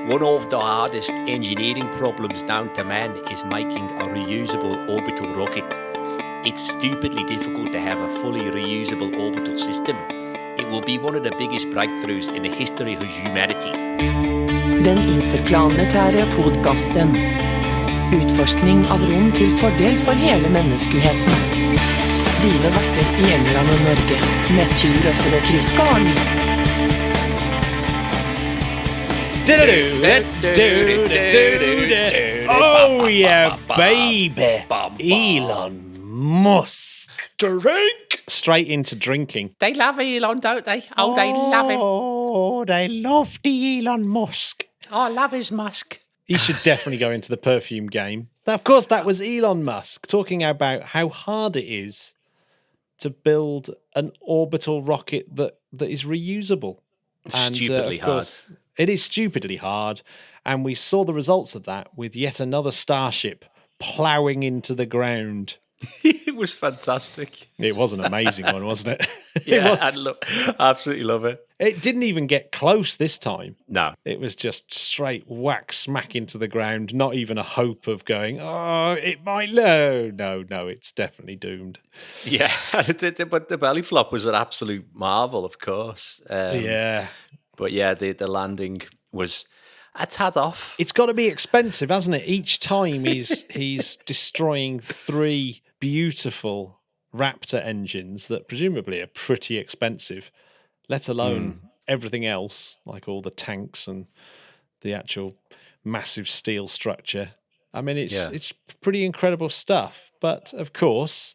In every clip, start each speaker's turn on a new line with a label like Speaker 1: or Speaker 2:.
Speaker 1: One of the hardest engineering problems known to man is making a reusable orbital rocket. It's stupidly difficult to have a fully reusable orbital system. It will be one of the biggest breakthroughs in the history of humanity.
Speaker 2: Den interplanetære podcasten. Utforskning av rom til fordel for hele menneskeheten. Dine verter i England og Norge, Matthew Russell og Chris Carney.
Speaker 3: Oh yeah, baby. Elon Musk. Drink. Straight into drinking.
Speaker 1: They love Elon, don't they? Oh, they love him.
Speaker 3: Oh, they love the Elon Musk.
Speaker 1: I love his Musk.
Speaker 3: He should definitely go into the perfume game. Of course, that was Elon Musk talking about how hard it is to build an orbital rocket that is reusable.
Speaker 1: Stupidly hard.
Speaker 3: It is stupidly hard, and we saw the results of that with yet another Starship ploughing into the ground.
Speaker 1: It was fantastic.
Speaker 3: It was an amazing one, wasn't it?
Speaker 1: Yeah, I absolutely love it.
Speaker 3: It didn't even get close this time.
Speaker 1: No.
Speaker 3: It was just straight whack smack into the ground, not even a hope of going, oh, it might... No, it's definitely doomed.
Speaker 1: Yeah, but the belly flop was an absolute marvel, of course.
Speaker 3: Yeah.
Speaker 1: But yeah, the landing was a tad off.
Speaker 3: It's got to be expensive, hasn't it? Each time he's destroying 3 beautiful Raptor engines that presumably are pretty expensive, let alone everything else, like all the tanks and the actual massive steel structure. I mean, it's pretty incredible stuff. But of course,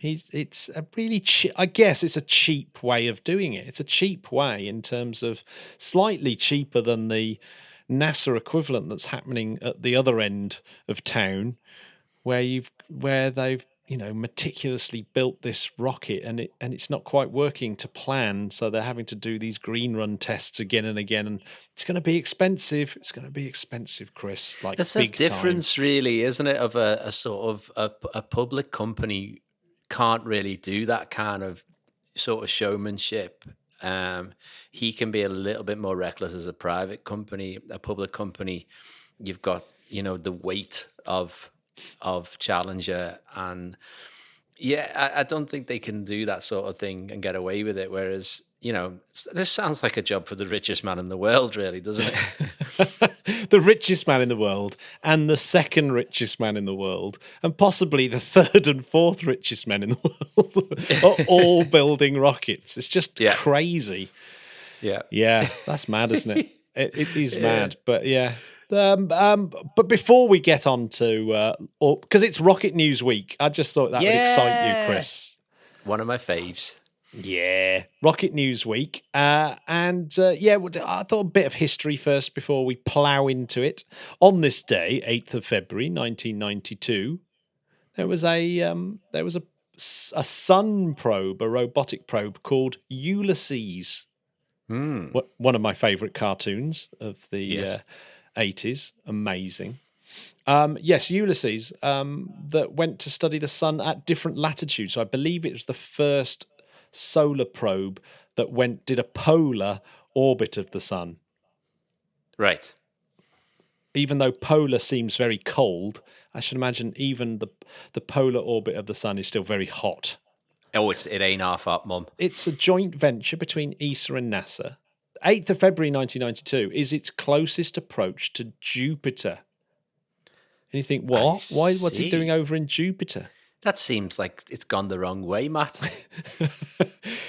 Speaker 3: it's a really I guess it's a cheap way of doing it. It's a cheap way in terms of slightly cheaper than the NASA equivalent that's happening at the other end of town, where they've meticulously built this rocket and it's not quite working to plan, so they're having to do these green run tests again and again, and it's going to be expensive. It's going to be expensive, Chris. Like,
Speaker 1: that's
Speaker 3: big
Speaker 1: a difference,
Speaker 3: time.
Speaker 1: Really, isn't it? Of a sort of a public company can't really do that kind of sort of showmanship. He can be a little bit more reckless as a private company. A public company, you've got the weight of Challenger, and I don't think they can do that sort of thing and get away with it. Whereas this sounds like a job for the richest man in the world, really, doesn't it?
Speaker 3: The richest man in the world and the second richest man in the world and possibly the third and fourth richest men in the world are all building rockets. It's just crazy. Yeah, that's mad, isn't it? It is mad, but yeah. But before we get on to, because it's Rocket News Week, I just thought that would excite you, Chris.
Speaker 1: One of my faves.
Speaker 3: Yeah, Rocket News Week. I thought a bit of history first before we plough into it. On this day, 8th of February, 1992, there was a sun probe, a robotic probe called Ulysses. One of my favourite cartoons of the 80s. Amazing. Ulysses, that went to study the sun at different latitudes. So I believe it was the first solar probe that did a polar orbit of the sun. Right. Even though polar seems very cold, I should imagine even the polar orbit of the sun is still very hot.
Speaker 1: Oh, it ain't half up, Mum.
Speaker 3: It's a joint venture between ESA and NASA. 8th of February 1992 is its closest approach to Jupiter. And you think, what? What's it doing over in Jupiter?
Speaker 1: That seems like it's gone the wrong way, Matt.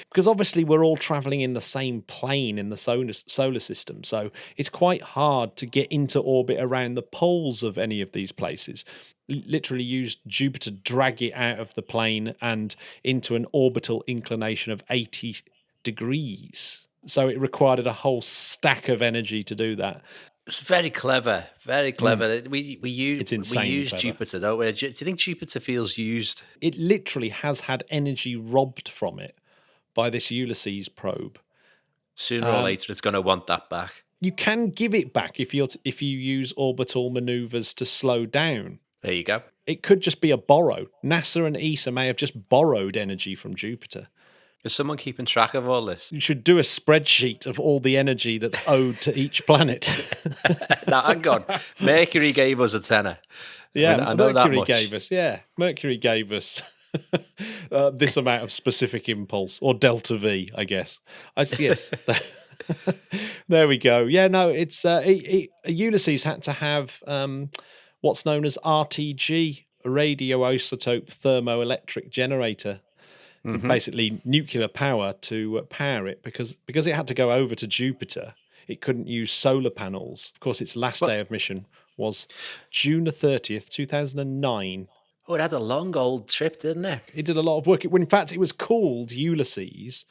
Speaker 3: Because obviously we're all travelling in the same plane in the solar system, so it's quite hard to get into orbit around the poles of any of these places. Literally used Jupiter, drag it out of the plane and into an orbital inclination of 80 degrees. So it required a whole stack of energy to do that.
Speaker 1: It's very clever, very clever. We use
Speaker 3: clever.
Speaker 1: Jupiter, don't we? Do you think Jupiter feels used?
Speaker 3: It literally has had energy robbed from it by this Ulysses probe.
Speaker 1: Sooner or later, it's going to want that back.
Speaker 3: You can give it back if you use orbital maneuvers to slow down.
Speaker 1: There you go.
Speaker 3: It could just be a borrow. NASA and ESA may have just borrowed energy from Jupiter.
Speaker 1: Is someone keeping track of all this?
Speaker 3: You should do a spreadsheet of all the energy that's owed to each planet.
Speaker 1: Now, hang on. Mercury gave us a tenner.
Speaker 3: Yeah,
Speaker 1: I know that
Speaker 3: Mercury
Speaker 1: much.
Speaker 3: Mercury gave us this amount of specific impulse, or delta V, I guess. Yes. There we go. Yeah, no, it's Ulysses had to have what's known as RTG, a radioisotope thermoelectric generator, basically nuclear power to power it, because it had to go over to Jupiter. It couldn't use solar panels. Of course, its last day of mission was June the 30th, 2009.
Speaker 1: Oh, it had a long old trip, didn't it?
Speaker 3: It did a lot of work. In fact, it was called Ulysses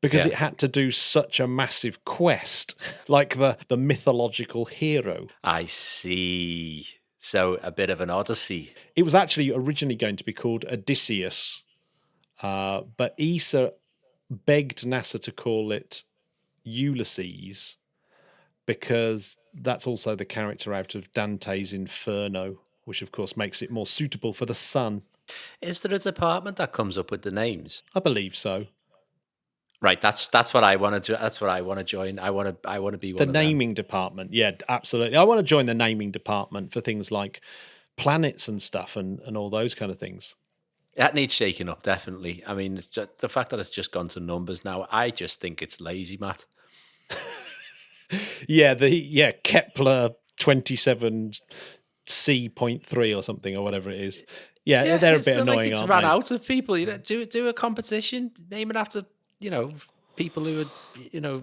Speaker 3: because it had to do such a massive quest, like the mythological hero.
Speaker 1: I see. So a bit of an odyssey.
Speaker 3: It was actually originally going to be called Odysseus, but ESA begged NASA to call it Ulysses because that's also the character out of Dante's Inferno, which of course makes it more suitable for the sun.
Speaker 1: Is there a department that comes up with the names?
Speaker 3: I believe so.
Speaker 1: Right, that's what I want to do. That's what I want to join. I want to be one
Speaker 3: The
Speaker 1: of them.
Speaker 3: naming department. Yeah, absolutely. I want to join the naming department for things like planets and stuff and all those kind of things.
Speaker 1: That needs shaking up, definitely. I mean, it's just, the fact that it's just gone to numbers now, I just think it's lazy, Matt.
Speaker 3: Kepler 27c.3 or something, or whatever it is. Yeah, they're a bit annoying,
Speaker 1: it's
Speaker 3: aren't
Speaker 1: ran
Speaker 3: they?
Speaker 1: out of people. You know, do a competition, name it after people who are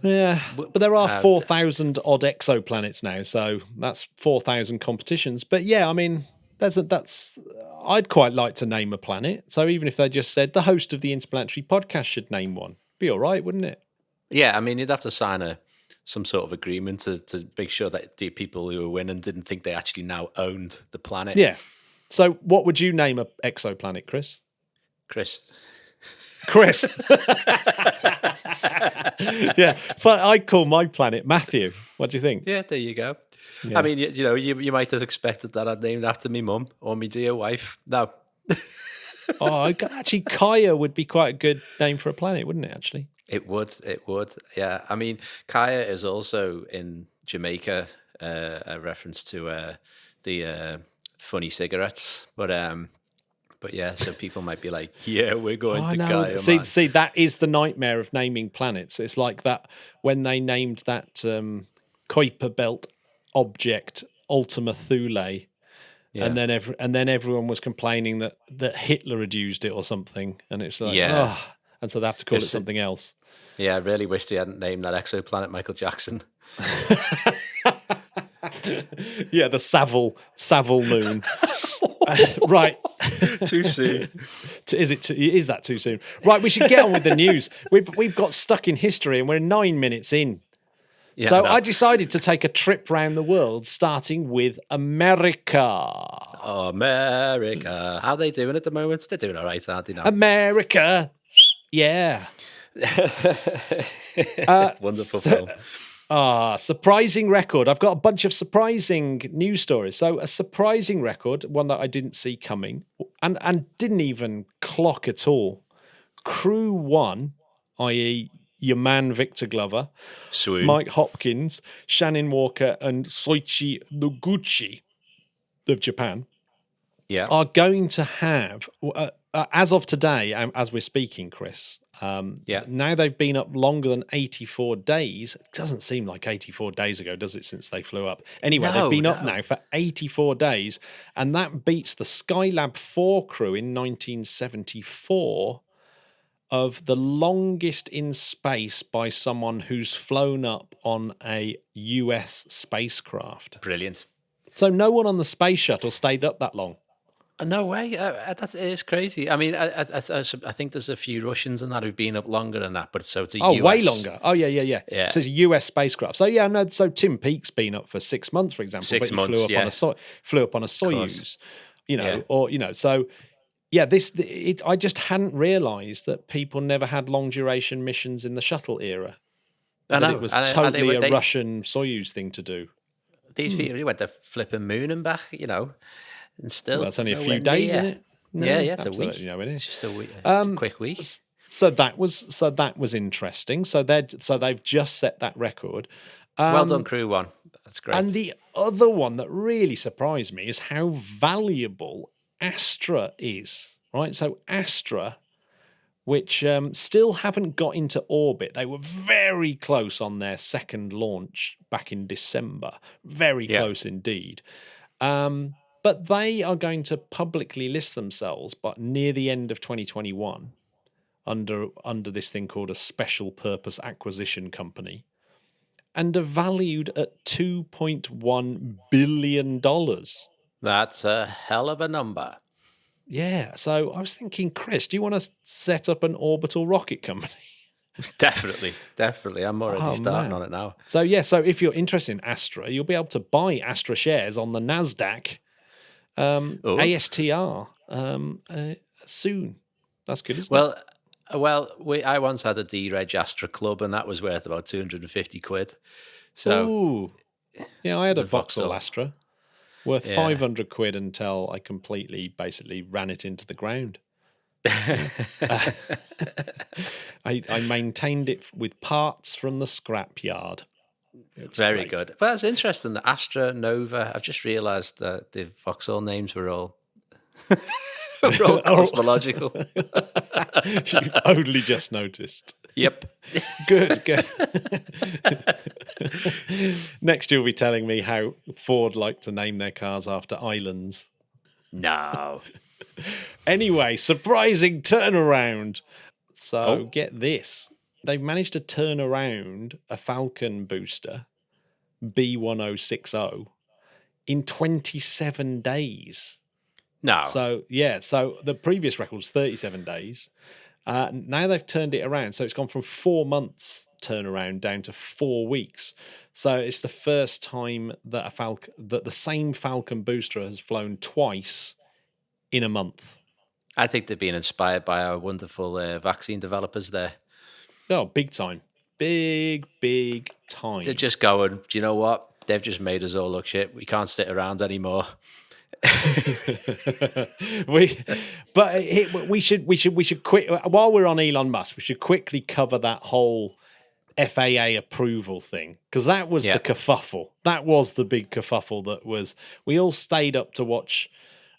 Speaker 3: Yeah, but there are 4,000 odd exoplanets now, so that's 4,000 competitions. But yeah, I mean, that's I'd quite like to name a planet. So even if they just said the host of the Interplanetary podcast should name one, be all right, wouldn't it?
Speaker 1: Yeah, I mean, you'd have to sign some sort of agreement to make sure that the people who were winning didn't think they actually now owned the planet.
Speaker 3: Yeah. So what would you name a exoplanet, Chris?
Speaker 1: Chris.
Speaker 3: Yeah, I'd call my planet Matthew. What do you think?
Speaker 1: Yeah, there you go.
Speaker 3: Yeah.
Speaker 1: I mean, you might have expected that I'd named after me mum or me dear wife. No.
Speaker 3: Actually, Kaya would be quite a good name for a planet, wouldn't it, actually?
Speaker 1: It would. Yeah. I mean, Kaya is also in Jamaica, a reference to the funny cigarettes. But yeah, so people might be like, yeah, we're going to Kaya.
Speaker 3: See, that is the nightmare of naming planets. It's like that when they named that Kuiper Belt object Ultima Thule. Yeah. And then everyone was complaining that Hitler had used it or something. And it's like, and so they have to call it something else.
Speaker 1: Yeah, I really wish they hadn't named that exoplanet Michael Jackson.
Speaker 3: Yeah, the Savile moon. Right.
Speaker 1: Too soon.
Speaker 3: Is that too soon? Right, we should get on with the news. We've got stuck in history and we're 9 minutes in. Yeah, so I decided to take a trip around the world, starting with America.
Speaker 1: Oh, America. How are they doing at the moment? They're doing all right, aren't they now?
Speaker 3: America. Yeah.
Speaker 1: Wonderful film.
Speaker 3: Surprising record. I've got a bunch of surprising news stories. So a surprising record, one that I didn't see coming and didn't even clock at all. Crew 1, i.e. your man Victor Glover,
Speaker 1: Sweet.
Speaker 3: Mike Hopkins, Shannon Walker, and Soichi Noguchi of Japan, are going to have, as of today, as we're speaking, Chris, now they've been up longer than 84 days. It doesn't seem like 84 days ago, does it, since they flew up? Anyway, they've been up now for 84 days, and that beats the Skylab 4 crew in 1974 of the longest in space by someone who's flown up on a US spacecraft.
Speaker 1: Brilliant.
Speaker 3: So no one on the space shuttle stayed up that long.
Speaker 1: No way. It is crazy. I mean, I think there's a few Russians and that who've been up longer than that, but so it's a US.
Speaker 3: Way longer. Oh, yeah. So it's a US spacecraft. So yeah, no. So Tim Peake's been up for 6 months, for example.
Speaker 1: 6 months.
Speaker 3: Flew up on a Soyuz. So. Yeah, I just hadn't realised that people never had long duration missions in the shuttle era.
Speaker 1: I know.
Speaker 3: It was totally a Russian Soyuz thing to do.
Speaker 1: These people went to flipping moon and back, and still.
Speaker 3: Well, that's only a few days, isn't it?
Speaker 1: No, it's a week.
Speaker 3: It is.
Speaker 1: It's just a week. A quick week.
Speaker 3: So that was interesting. So they've just set that record.
Speaker 1: Well done, Crew One. That's great.
Speaker 3: And the other one that really surprised me is how valuable Astra is. Right, so Astra, which still haven't got into orbit. They were very close on their second launch back in December. Very close indeed. But they are going to publicly list themselves, but near the end of 2021, under this thing called a special purpose acquisition company, and are valued at $2.1 billion.
Speaker 1: That's a hell of a number.
Speaker 3: Yeah, so I was thinking, Chris, do you want to set up an orbital rocket company?
Speaker 1: Definitely. I'm already starting on it now.
Speaker 3: So if you're interested in Astra, you'll be able to buy Astra shares on the NASDAQ ASTR soon. That's good, isn't it?
Speaker 1: I once had a D-Reg Astra Club, and that was worth about 250 quid. So,
Speaker 3: yeah, I had a Vauxhall Astra worth 500 quid until I basically ran it into the ground. I maintained it with parts from the scrapyard.
Speaker 1: Very good. Well, that's interesting. The Astra, Nova. I've just realised that the Vauxhall names were all cosmological.
Speaker 3: You only just noticed.
Speaker 1: Yep.
Speaker 3: Good. Next, you'll be telling me how Ford like to name their cars after islands.
Speaker 1: No.
Speaker 3: Anyway, surprising turnaround. So get this. They've managed to turn around a Falcon booster, B1060, in 27 days.
Speaker 1: No.
Speaker 3: So the previous record was 37 days. Now they've turned it around. So it's gone from 4 months turnaround down to 4 weeks. So it's the first time that that the same Falcon booster has flown twice in a month.
Speaker 1: I think they've been inspired by our wonderful vaccine developers there.
Speaker 3: Oh, big time. Big time.
Speaker 1: They're just going, do you know what? They've just made us all look shit. We can't sit around anymore.
Speaker 3: we should while we're on Elon Musk, we should quickly cover that whole FAA approval thing, because that was the kerfuffle. That was the big kerfuffle. That was, we all stayed up to watch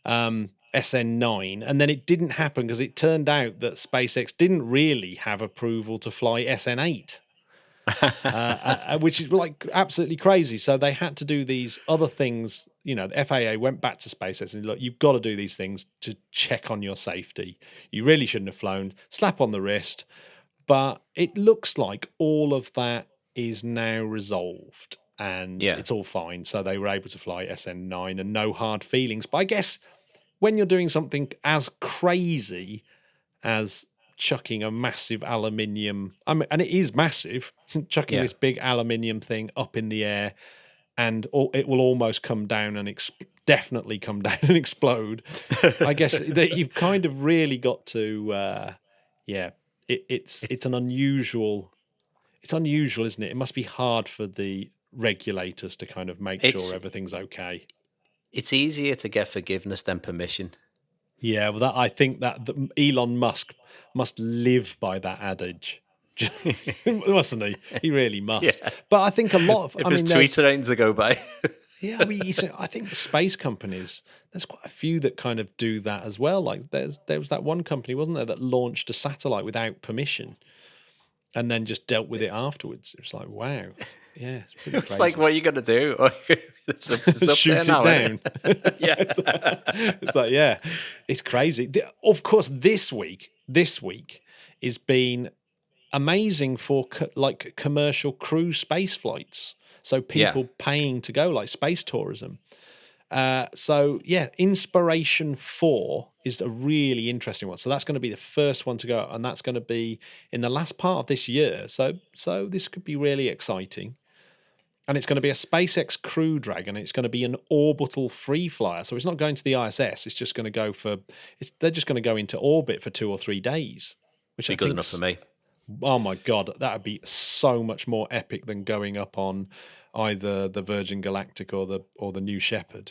Speaker 3: SN9, and then it didn't happen because it turned out that SpaceX didn't really have approval to fly SN8. Which is like absolutely crazy. So they had to do these other things. You know, the FAA went back to SpaceX and look, you've got to do these things to check on your safety. You really shouldn't have flown. Slap on the wrist. But it looks like all of that is now resolved and it's all fine. So they were able to fly SN9 and no hard feelings. But I guess when you're doing something as crazy as chucking a massive aluminium, and it is massive, chucking this big aluminium thing up in the air, and it will almost come down and definitely come down and explode. I guess that you've kind of really got to, it's an unusual. It's unusual, isn't it? It must be hard for the regulators to kind of make sure everything's okay.
Speaker 1: It's easier to get forgiveness than permission.
Speaker 3: Yeah, well, I think that Elon Musk must live by that adage, mustn't he? He really must. Yeah. But I think a lot of...
Speaker 1: If his tweets are aimed to go by.
Speaker 3: Yeah, I mean, I think space companies, there's quite a few that kind of do that as well. Like there was that one company, wasn't there, that launched a satellite without permission and then just dealt with it afterwards. It was like, wow. Yeah, it's pretty crazy.
Speaker 1: Like, what are you going to do? It's up
Speaker 3: shoot
Speaker 1: there now,
Speaker 3: it down.
Speaker 1: Yeah.
Speaker 3: It's like, yeah, it's crazy. Of course, this week has been amazing for like commercial crew space flights. So people paying to go, like space tourism. Inspiration 4 is a really interesting one. So that's going to be the first one to go, and that's going to be in the last part of this year. So this could be really exciting. And it's going to be a SpaceX Crew Dragon. It's going to be an orbital free flyer. So it's not going to the ISS. It's just going to go they're just going to go into orbit for 2 or 3 days. Which
Speaker 1: be good enough for me.
Speaker 3: Oh my God, that would be so much more epic than going up on either the Virgin Galactic or the New Shepard.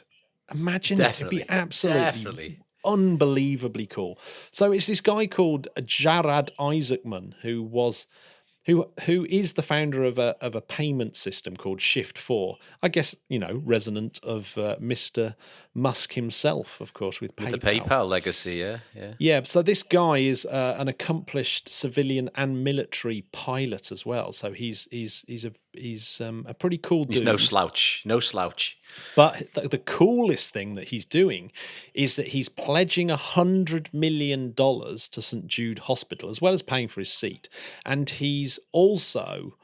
Speaker 3: Imagine it would be absolutely unbelievably cool. So it's this guy called Jarad Isaacman who is the founder of a payment system called Shift4. I guess, resonant of Mr. Musk himself, of course, with PayPal.
Speaker 1: The PayPal legacy, yeah.
Speaker 3: Yeah, so this guy is an accomplished civilian and military pilot as well. So he's a pretty cool dude.
Speaker 1: He's no slouch.
Speaker 3: But the coolest thing that he's doing is that he's pledging $100 million to St. Jude Hospital, as well as paying for his seat. And he's also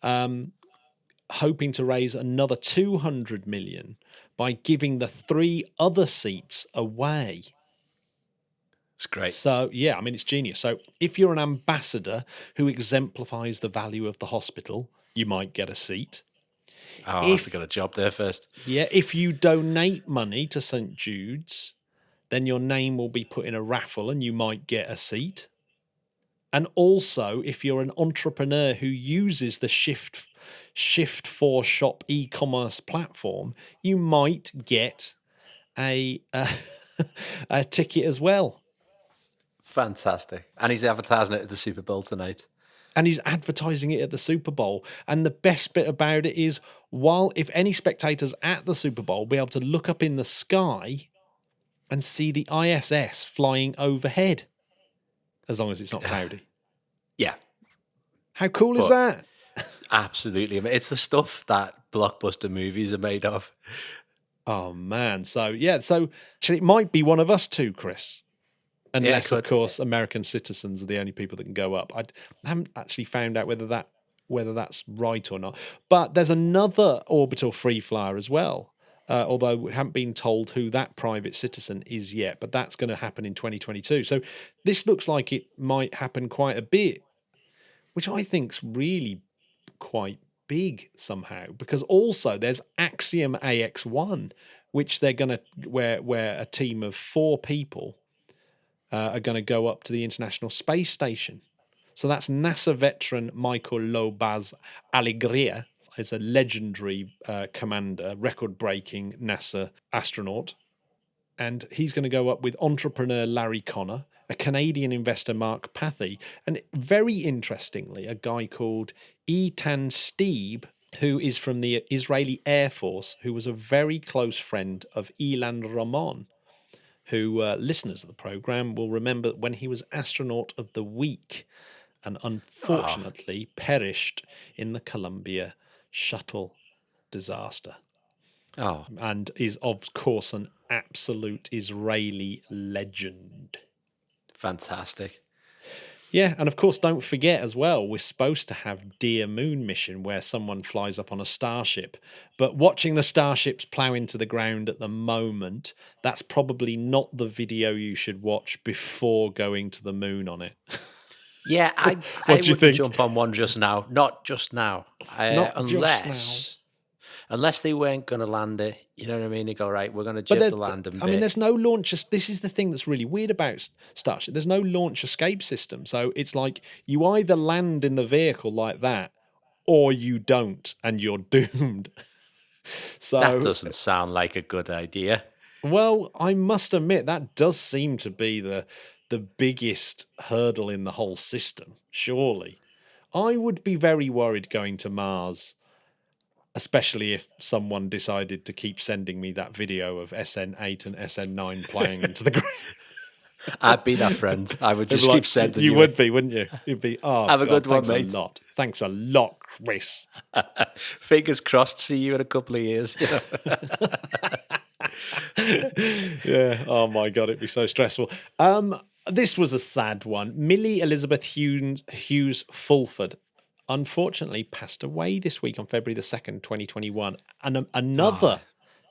Speaker 3: hoping to raise another $200 million by giving the 3 other seats away.
Speaker 1: It's great.
Speaker 3: So, yeah, I mean, it's genius. So if you're an ambassador who exemplifies the value of the hospital, you might get a seat.
Speaker 1: Oh, I have to get a job there first.
Speaker 3: Yeah, if you donate money to St. Jude's, then your name will be put in a raffle and you might get a seat. And also, if you're an entrepreneur who uses the Shift4 Shop e-commerce platform, you might get a ticket as well.
Speaker 1: Fantastic. And he's advertising it at the Super Bowl tonight.
Speaker 3: And he's advertising it at the Super Bowl. And the best bit about it is, if any spectators at the Super Bowl will be able to look up in the sky and see the ISS flying overhead, as long as it's not cloudy.
Speaker 1: Yeah.
Speaker 3: How cool is that?
Speaker 1: Absolutely. It's the stuff that blockbuster movies are made of.
Speaker 3: Oh, man. So actually, it might be one of us two, Chris. Unless, of course, American citizens are the only people that can go up. I haven't actually found out whether that's right or not. But there's another orbital free flyer as well, although we haven't been told who that private citizen is yet. But that's going to happen in 2022. So this looks like it might happen quite a bit, which I think's really quite big somehow. Because also there's Axiom AX1, which they're going to where a team of 4 people are going to go up to the International Space Station. So that's NASA veteran Michael Lobaz Alegria, is a legendary commander, record-breaking NASA astronaut. And he's going to go up with entrepreneur Larry Connor, a Canadian investor Mark Pathy, and very interestingly, a guy called Eitan Steeb, who is from the Israeli Air Force, who was a very close friend of Ilan Ramon, who listeners of the program will remember when he was astronaut of the week and unfortunately perished in the Columbia shuttle disaster.
Speaker 1: Oh.
Speaker 3: And is, of course, an absolute Israeli legend.
Speaker 1: Fantastic.
Speaker 3: Yeah, and of course, don't forget as well, we're supposed to have Dear Moon mission where someone flies up on a starship. But watching the starships plow into the ground at the moment, that's probably not the video you should watch before going to the moon on it.
Speaker 1: Yeah, I wouldn't jump on one just now. Not just now. Unless they weren't going to land it. You know what I mean? They go, right, we're going to jib the landing bit.
Speaker 3: I mean, there's no launch. This is the thing that's really weird about Starship. There's no launch escape system. So it's like you either land in the vehicle like that or you don't and you're doomed. So
Speaker 1: that doesn't sound like a good idea.
Speaker 3: Well, I must admit, that does seem to be the biggest hurdle in the whole system, surely. I would be very worried going to Mars, especially if someone decided to keep sending me that video of SN8 and SN9 playing into the ground.
Speaker 1: I'd be that friend. I would just keep sending you.
Speaker 3: You would be, wouldn't you? You'd be,
Speaker 1: have a good one, mate.
Speaker 3: Thanks a lot, Chris.
Speaker 1: Fingers crossed, see you in a couple of years. You know?
Speaker 3: Yeah. Oh, my God, it'd be so stressful. This was a sad one. Millie Elizabeth Hughes Fulford unfortunately passed away this week on February the 2nd, 2021. And another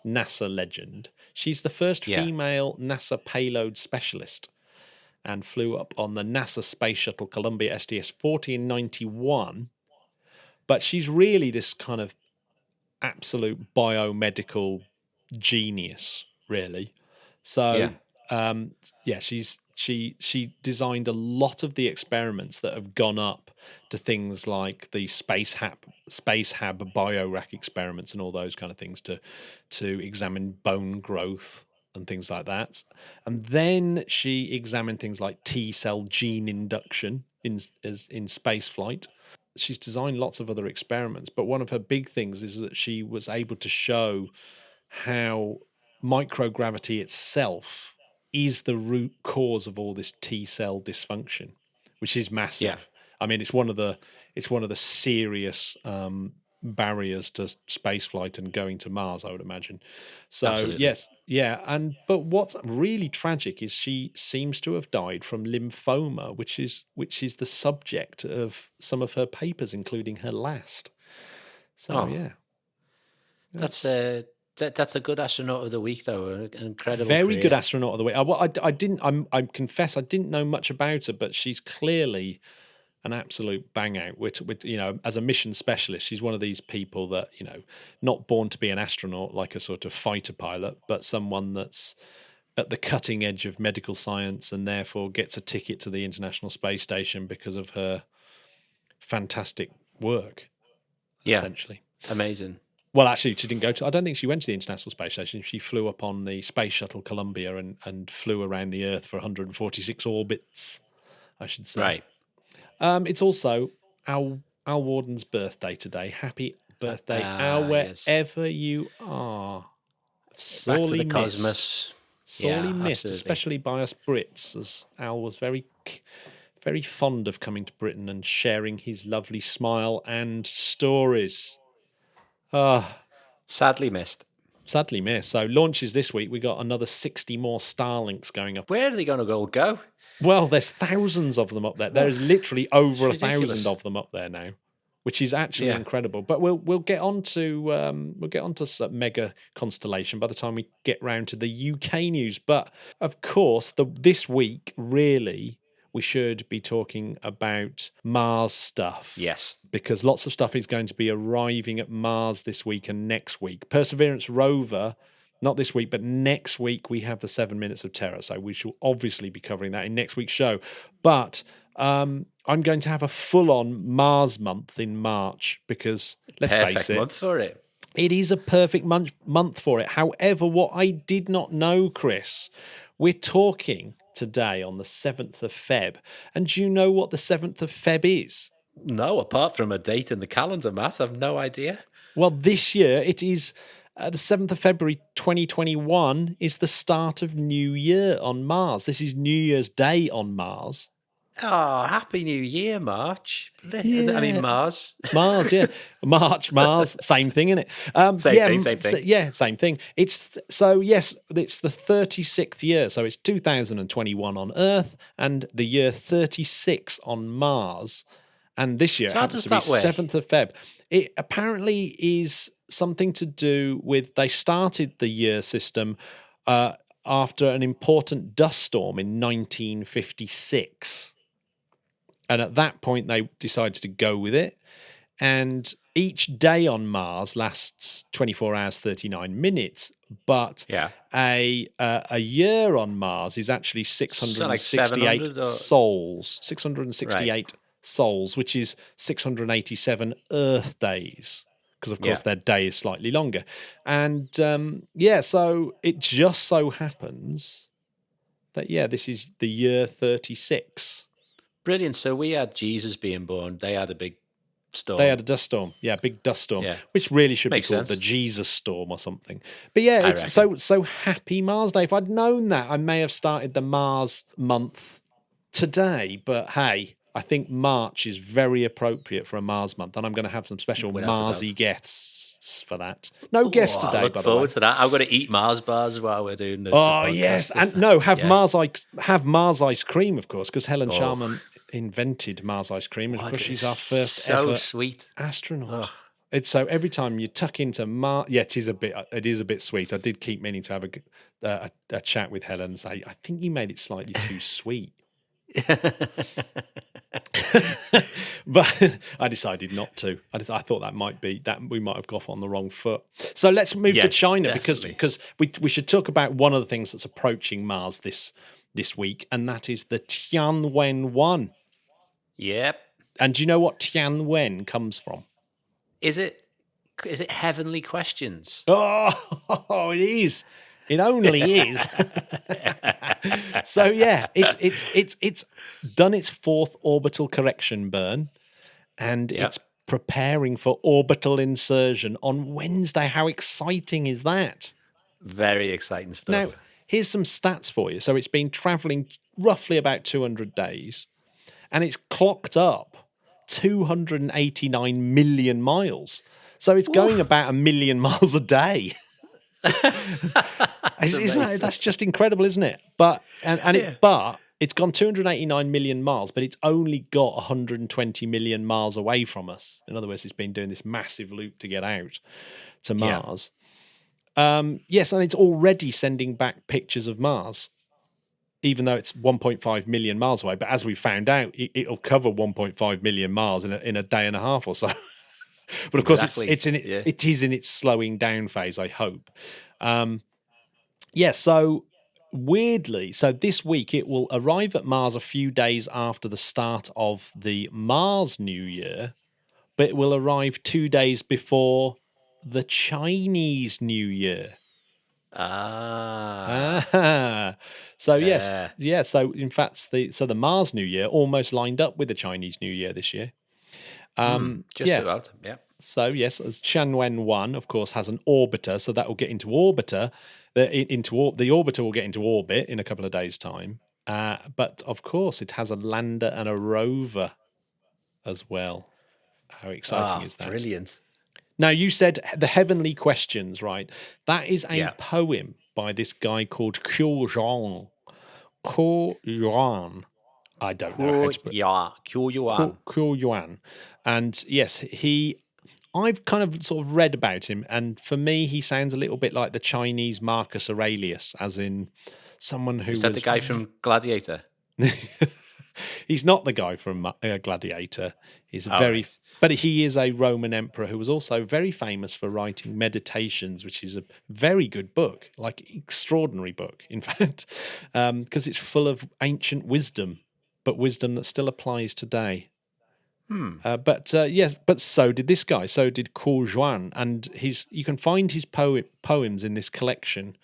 Speaker 3: NASA legend. She's the first female NASA payload specialist and flew up on the NASA Space Shuttle Columbia STS-40 in 91. But she's really this kind of absolute biomedical genius, really. So, she designed a lot of the experiments that have gone up to things like the Space Hab biorack experiments and all those kind of things to examine bone growth and things like that. And then she examined things like T-cell gene induction in space flight. She's designed lots of other experiments, but one of her big things is that she was able to show how microgravity itself is the root cause of all this T-cell dysfunction, which is massive.
Speaker 1: Yeah.
Speaker 3: I mean, it's one of the serious barriers to spaceflight and going to Mars, I would imagine. So
Speaker 1: Absolutely.
Speaker 3: yes, yeah, but what's really tragic is she seems to have died from lymphoma, which is the subject of some of her papers, including her last. So yeah,
Speaker 1: that's a good astronaut of the week, though. An incredible,
Speaker 3: very good
Speaker 1: career.
Speaker 3: astronaut of the week. I didn't. I confess I didn't know much about her, but she's clearly an absolute bang out. With as a mission specialist, she's one of these people that not born to be an astronaut like a sort of fighter pilot, but someone that's at the cutting edge of medical science and therefore gets a ticket to the International Space Station because of her fantastic work.
Speaker 1: Yeah,
Speaker 3: essentially
Speaker 1: amazing.
Speaker 3: Well, actually, she didn't go to. I don't think she went to the International Space Station. She flew up on the Space Shuttle Columbia and flew around the Earth for 146 orbits, I should say.
Speaker 1: Right.
Speaker 3: It's also Al Warden's birthday today. Happy birthday, Al, wherever you are.
Speaker 1: Sorely back to the cosmos.
Speaker 3: Sorely missed,
Speaker 1: absolutely.
Speaker 3: especially by us Brits, as Al was very, very fond of coming to Britain and sharing his lovely smile and stories.
Speaker 1: Sadly missed.
Speaker 3: Sadly missed. So launches this week. We got another 60 more Starlinks going up.
Speaker 1: Where are they going to go?
Speaker 3: Well, there's thousands of them up there. There's literally over 1,000
Speaker 1: ridiculous.
Speaker 3: of them up there now, which is actually incredible. But we'll get on to mega constellation by the time we get round to the UK news. But of course, this week really we should be talking about Mars stuff.
Speaker 1: Yes.
Speaker 3: Because lots of stuff is going to be arriving at Mars this week and next week. Perseverance rover, not this week, but next week we have the 7 Minutes of Terror. So we shall obviously be covering that in next week's show. But I'm going to have a full-on Mars month in March because, let's face it.
Speaker 1: Perfect month for it.
Speaker 3: It is a perfect month for it. However, what I did not know, Chris, we're talking today on the 7th of Feb. And do you know what the 7th of Feb is?
Speaker 1: No, apart from a date in the calendar, Matt, I've no idea.
Speaker 3: Well, this year it is the 7th of February 2021 is the start of New Year on Mars. This is New Year's Day on Mars.
Speaker 1: Oh, Happy New Year, March.
Speaker 3: Yeah.
Speaker 1: I mean, Mars.
Speaker 3: Mars, yeah. Mars, same thing, isn't it?
Speaker 1: Same thing.
Speaker 3: Yeah, same thing. It's the 36th year. So it's 2021 on Earth and the year 36 on Mars. And this year happens to be 7th of Feb. It apparently is something to do with, they started the year system after an important dust storm in 1956. And at that point, they decided to go with it. And each day on Mars lasts 24 hours, 39 minutes. But a year on Mars is actually 668 sols. 668 sols, which is 687 Earth days. Because, of course, their day is slightly longer. And, so it just so happens that, this is the year 36.
Speaker 1: Brilliant. So we had Jesus being born. They had a big storm.
Speaker 3: They had a dust storm. Yeah, big dust storm, which really should be called the Jesus storm or something. But yeah, it's so happy Mars Day. If I'd known that, I may have started the Mars month today. But hey, I think March is very appropriate for a Mars month, and I'm going to have some special Marsy guests for that. No guests today,
Speaker 1: I look forward to that. I've got to eat Mars bars while we're doing the podcast.
Speaker 3: Yes, and have Mars ice cream, of course, because Helen Sharman invented Mars ice cream, and of course she's our first ever
Speaker 1: sweet
Speaker 3: astronaut. It's so every time you tuck into Mars, it is a bit sweet. I did keep meaning to have a chat with Helen and say, I think you made it slightly too sweet. But I decided not to. I thought that we might have got off on the wrong foot. So let's move to China because we should talk about one of the things that's approaching Mars this week, and that is the Tianwen-1.
Speaker 1: Yep.
Speaker 3: And do you know what Tianwen comes from?
Speaker 1: Is it Heavenly Questions?
Speaker 3: Oh, it is. It only is. So yeah, it's done its 4th orbital correction burn, and it's preparing for orbital insertion on Wednesday. How exciting is that?
Speaker 1: Very exciting stuff.
Speaker 3: Now, here's some stats for you. So it's been traveling roughly about 200 days, and it's clocked up 289 million miles. So it's going about 1 million miles a day. That's just incredible, isn't it? But it's gone 289 million miles, but it's only got 120 million miles away from us. In other words, it's been doing this massive loop to get out to Mars. Yes, and it's already sending back pictures of Mars, even though it's 1.5 million miles away. But as we found out, it'll cover 1.5 million miles in a day and a half or so. But of course, it is in its slowing down phase, I hope. So weirdly, this week it will arrive at Mars a few days after the start of the Mars New Year, but it will arrive 2 days before the Chinese New Year. So yes, so in fact, the Mars New Year almost lined up with the Chinese New Year this year.
Speaker 1: About, yeah.
Speaker 3: So yes, as Tianwen-1, of course, has an orbiter, so that will get into orbiter. The orbiter will get into orbit in a couple of days' time. But of course, it has a lander and a rover as well. How exciting is that?
Speaker 1: Brilliant.
Speaker 3: Now, you said the Heavenly Questions, right? That is a poem by this guy called Qiu Yuan. I don't know how to put it. Qiu Yuan. And yes, I've kind of sort of read about him, and for me, he sounds a little bit like the Chinese Marcus Aurelius, as in someone who
Speaker 1: Is that the guy from Gladiator?
Speaker 3: He's not the guy from Gladiator. But he is a Roman emperor who was also very famous for writing Meditations, which is a very good book, like extraordinary book, in fact, because it's full of ancient wisdom, but wisdom that still applies today. But so did this guy. So did Qiu Yuan, and you can find his poems in this collection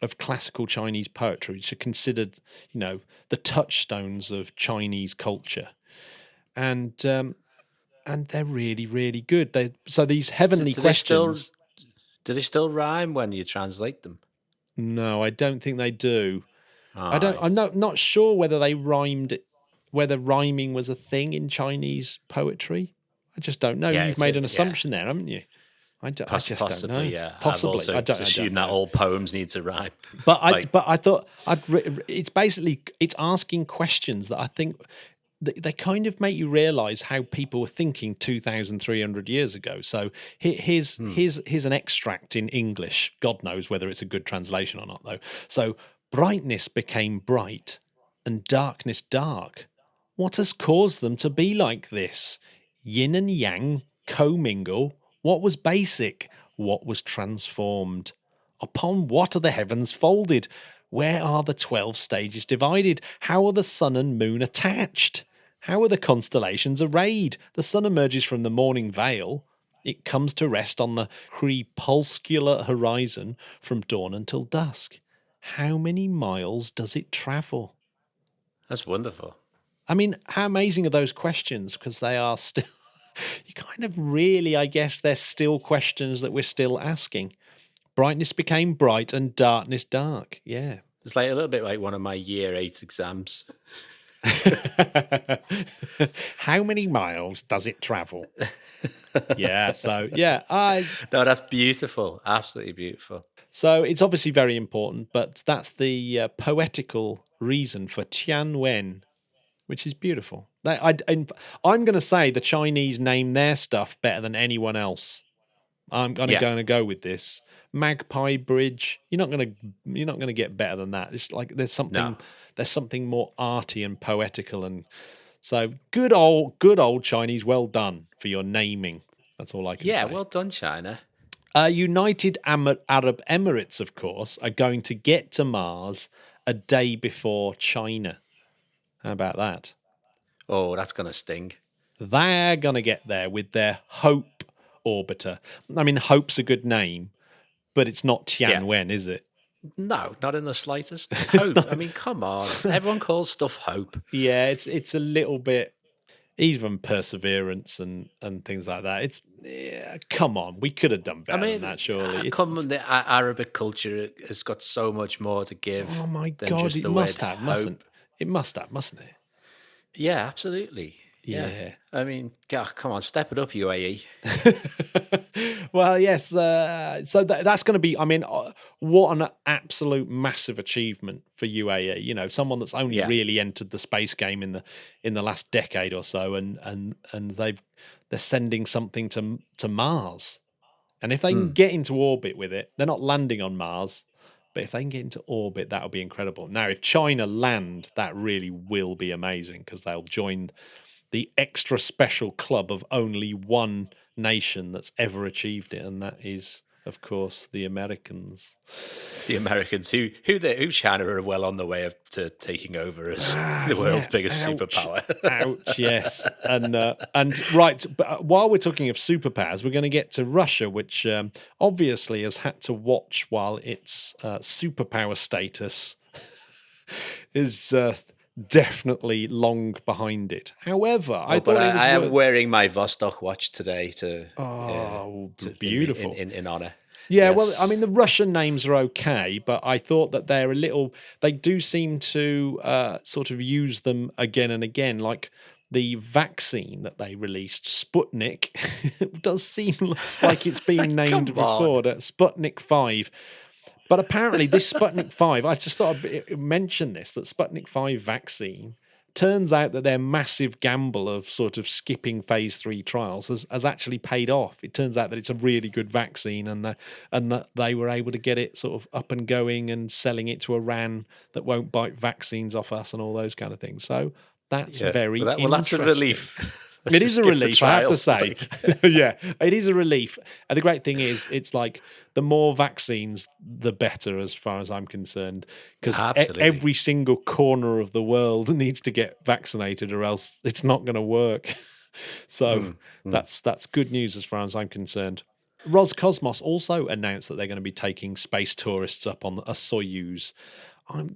Speaker 3: of classical Chinese poetry, which are considered, the touchstones of Chinese culture, and they're really, really good. So these heavenly questions.
Speaker 1: Do they still rhyme when you translate them?
Speaker 3: No, I don't think they do. I'm not sure whether they rhymed. Whether rhyming was a thing in Chinese poetry. I just don't know. You've made an assumption there, haven't you? I just don't know.
Speaker 1: Yeah.
Speaker 3: Possibly.
Speaker 1: I assume that all poems need to rhyme.
Speaker 3: But I thought it's asking questions that I think they kind of make you realise how people were thinking 2,300 years ago. So here's an extract in English. God knows whether it's a good translation or not, though. So brightness became bright and darkness dark. What has caused them to be like this? Yin and yang commingle. What was basic? What was transformed? Upon what are the heavens folded? Where are the 12 stages divided? How are the sun and moon attached? How are the constellations arrayed? The sun emerges from the morning veil. It comes to rest on the crepuscular horizon from dawn until dusk. How many miles does it travel?
Speaker 1: That's wonderful.
Speaker 3: I mean, how amazing are those questions? Because they are still, you kind of really, I guess, they're still questions that we're still asking. Brightness became bright and darkness dark. Yeah.
Speaker 1: It's like a little bit like one of my year 8 exams.
Speaker 3: How many miles does it travel? Yeah. So,
Speaker 1: No, that's beautiful. Absolutely beautiful.
Speaker 3: So it's obviously very important, but that's the poetical reason for Tianwen, which is beautiful. I'm going to say the Chinese name their stuff better than anyone else. I'm going to go with this. Magpie Bridge. You're not going to get better than that. It's like there's something more arty and poetical, and so good old Chinese. Well done for your naming. That's all I can say.
Speaker 1: Yeah, well done, China.
Speaker 3: United Arab Emirates, of course, are going to get to Mars a day before China. How about that?
Speaker 1: Oh, that's going to sting.
Speaker 3: They're going to get there with their Hope orbiter. I mean, Hope's a good name, but it's not Tianwen, is it?
Speaker 1: No, not in the slightest. Hope. I mean, come on. Everyone calls stuff hope.
Speaker 3: Yeah, it's a little bit, even perseverance and things like that. It's come on, we could have done
Speaker 1: I
Speaker 3: better than
Speaker 1: mean,
Speaker 3: that. Surely,
Speaker 1: the Arabic culture has got so much more to give
Speaker 3: oh my
Speaker 1: than
Speaker 3: god,
Speaker 1: just
Speaker 3: it
Speaker 1: the word
Speaker 3: must have,
Speaker 1: hope.
Speaker 3: mustn't it?
Speaker 1: Yeah, absolutely. Yeah.
Speaker 3: Yeah.
Speaker 1: I mean, God, come on, step it up, UAE.
Speaker 3: Well, yes. So that's going to be. I mean, what an absolute massive achievement for UAE. You know, someone that's only
Speaker 1: Yeah.
Speaker 3: really entered the space game in the last decade or so, and they're sending something to Mars. And if they can get into orbit with it, they're not landing on Mars. But if they can get into orbit, that'll be incredible. Now, if China land, that really will be amazing because they'll join the extra special club of only one nation that's ever achieved it, and that is, of course, the Americans.
Speaker 1: The Americans, who China are well on the way to taking over as the world's
Speaker 3: Yeah,
Speaker 1: biggest
Speaker 3: ouch,
Speaker 1: superpower.
Speaker 3: ouch, yes, and right. But while we're talking of superpowers, we're going to get to Russia, which obviously has had to watch while its superpower status is definitely long behind it. However, I
Speaker 1: But
Speaker 3: thought it was
Speaker 1: I am
Speaker 3: worth.
Speaker 1: wearing my Vostok watch today
Speaker 3: Oh,
Speaker 1: to
Speaker 3: beautiful.
Speaker 1: in honor.
Speaker 3: Yeah, well, I
Speaker 1: Yes.
Speaker 3: mean, the Russian names are okay, but I thought that they're a little. They do seem to sort of use them again and again, like the vaccine that they released, Sputnik, does seem like it's been named
Speaker 1: Come on.
Speaker 3: before, that Sputnik 5. But apparently, this Sputnik 5, I just thought I'd mention this, that Sputnik 5 vaccine turns out that their massive gamble of sort of skipping phase 3 trials has actually paid off. It turns out that it's a really good vaccine and that they were able to get it sort of up and going and selling it to Iran that won't bite vaccines off us and all those kind of things. So that's very
Speaker 1: Well, that's a
Speaker 3: interesting.
Speaker 1: relief.
Speaker 3: It is a relief, I have to say.
Speaker 1: Like.
Speaker 3: Yeah, it is a relief. And the great thing is, it's like the more vaccines, the better, as far as I'm concerned. Because
Speaker 1: Absolutely.
Speaker 3: every single corner of the world needs to get vaccinated, or else it's not going to work. So that's good news as far as I'm concerned. Roscosmos also announced that they're going to be taking space tourists up on a Soyuz.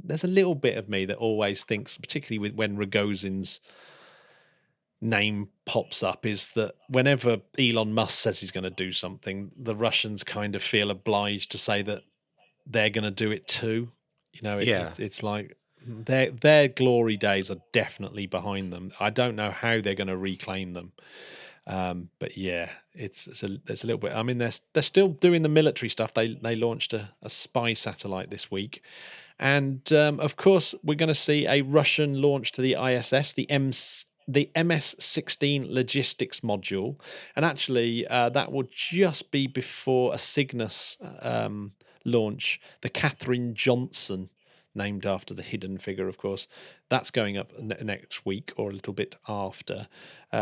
Speaker 3: There's a little bit of me that always thinks, particularly when Rogozin's name pops up, is that whenever Elon Musk says he's going to do something, the Russians kind of feel obliged to say that they're going to do it too. You know, it's like their glory days are definitely behind them. I don't know how they're going to reclaim them. But yeah, it's a little bit. I mean, they're still doing the military stuff. They launched a spy satellite this week, and of course we're going to see a Russian launch to the ISS, the MS-16 logistics module, and actually that will just be before a Cygnus launch, the Catherine Johnson, named after the hidden figure, of course. That's going up next week or a little bit after,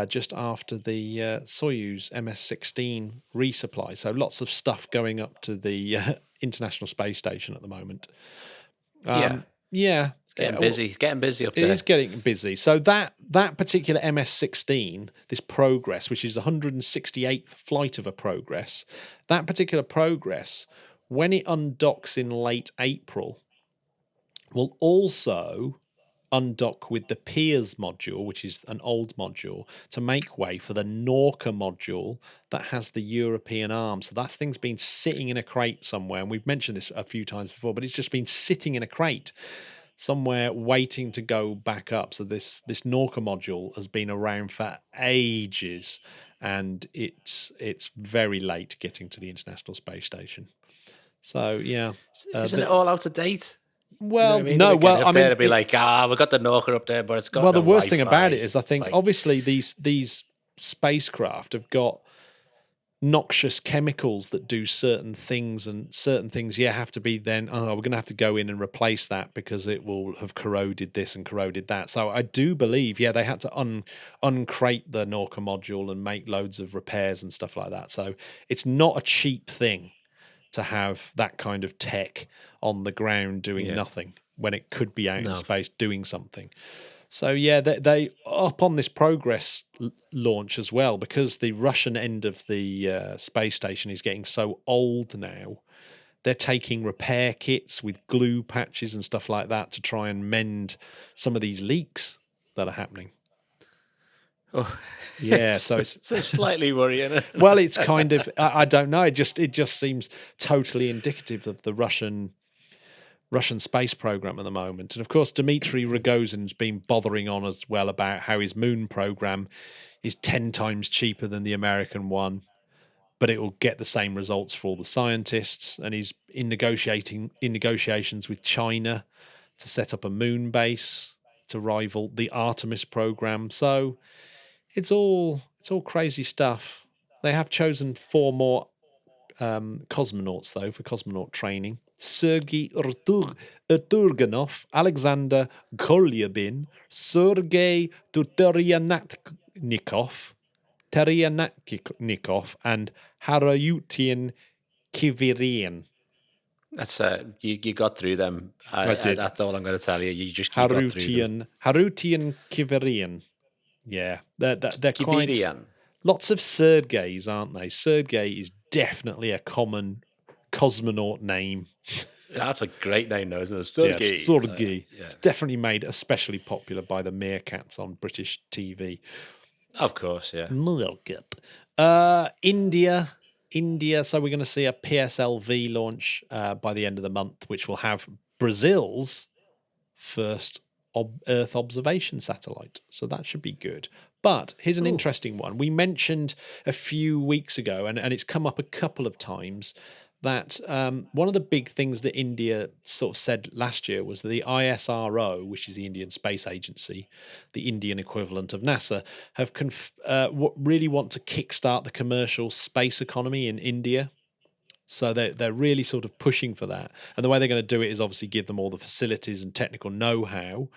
Speaker 3: just after the Soyuz MS-16 resupply. So lots of stuff going up to the International Space Station at the moment. Yeah.
Speaker 1: It's getting busy. It's getting busy up there.
Speaker 3: It is getting busy. So that particular MS-16, this Progress, which is the 168th flight of a Progress, that particular Progress, when it undocks in late April, will also undock with the Piers module, which is an old module, to make way for the Norca module that has the European arm. So that thing's been sitting in a crate somewhere, and we've mentioned this a few times before, but it's just been sitting in a crate somewhere waiting to go back up. So this Norca module has been around for ages, and it's very late getting to the International Space Station. So yeah,
Speaker 1: isn't it all out of date?
Speaker 3: Well,
Speaker 1: you know what I mean?
Speaker 3: no, well, I mean,
Speaker 1: it'd be like, we got the Norca up there, but it's got
Speaker 3: well,
Speaker 1: no
Speaker 3: the worst thing
Speaker 1: Wi-Fi.
Speaker 3: about it is, I think,
Speaker 1: It's like,
Speaker 3: obviously these spacecraft have got noxious chemicals that do certain things, and certain things, have to be then, we're going to have to go in and replace that because it will have corroded this and corroded that. So I do believe, they had to uncrate the Norca module and make loads of repairs and stuff like that. So it's not a cheap thing to have that kind of tech on the ground doing nothing when it could be out in space doing something. So they up on this Progress launch as well, because the Russian end of the space station is getting so old now they're taking repair kits with glue patches and stuff like that to try and mend some of these leaks that are happening.
Speaker 1: Oh,
Speaker 3: Yeah, so it's
Speaker 1: slightly worrying.
Speaker 3: well, it's kind of I don't know. It just seems totally indicative of the Russian space program at the moment. And of course, Dmitry Rogozin's been bothering on as well about how his moon program is 10 times cheaper than the American one, but it will get the same results for all the scientists. And he's in negotiations with China to set up a moon base to rival the Artemis program. So it's all crazy stuff. They have chosen 4 more cosmonauts, though, for cosmonaut training. Sergei Turganov, Alexander Kolyabin, Sergei Teryanaknikov, and Harutian Kivirian.
Speaker 1: That's you got through them.
Speaker 3: I did.
Speaker 1: That's all I'm going to tell you. You got through them.
Speaker 3: Harutian Kivirian. Yeah, they're quite
Speaker 1: Kivirian.
Speaker 3: Lots of Sergeys, aren't they? Sergei is definitely a common cosmonaut name.
Speaker 1: That's a great name, though, isn't it? Sergei.
Speaker 3: Yeah, Sergei. Yeah. It's definitely made especially popular by the meerkats on British TV.
Speaker 1: Of course, yeah.
Speaker 3: Meerkat. India. So we're going to see a PSLV launch by the end of the month, which will have Brazil's first Earth observation satellite. So that should be good. But here's an interesting one. We mentioned a few weeks ago, and it's come up a couple of times, that one of the big things that India sort of said last year was that the ISRO, which is the Indian Space Agency, the Indian equivalent of NASA, have really want to kickstart the commercial space economy in India. So they're really sort of pushing for that. And the way they're going to do it is obviously give them all the facilities and technical know-how.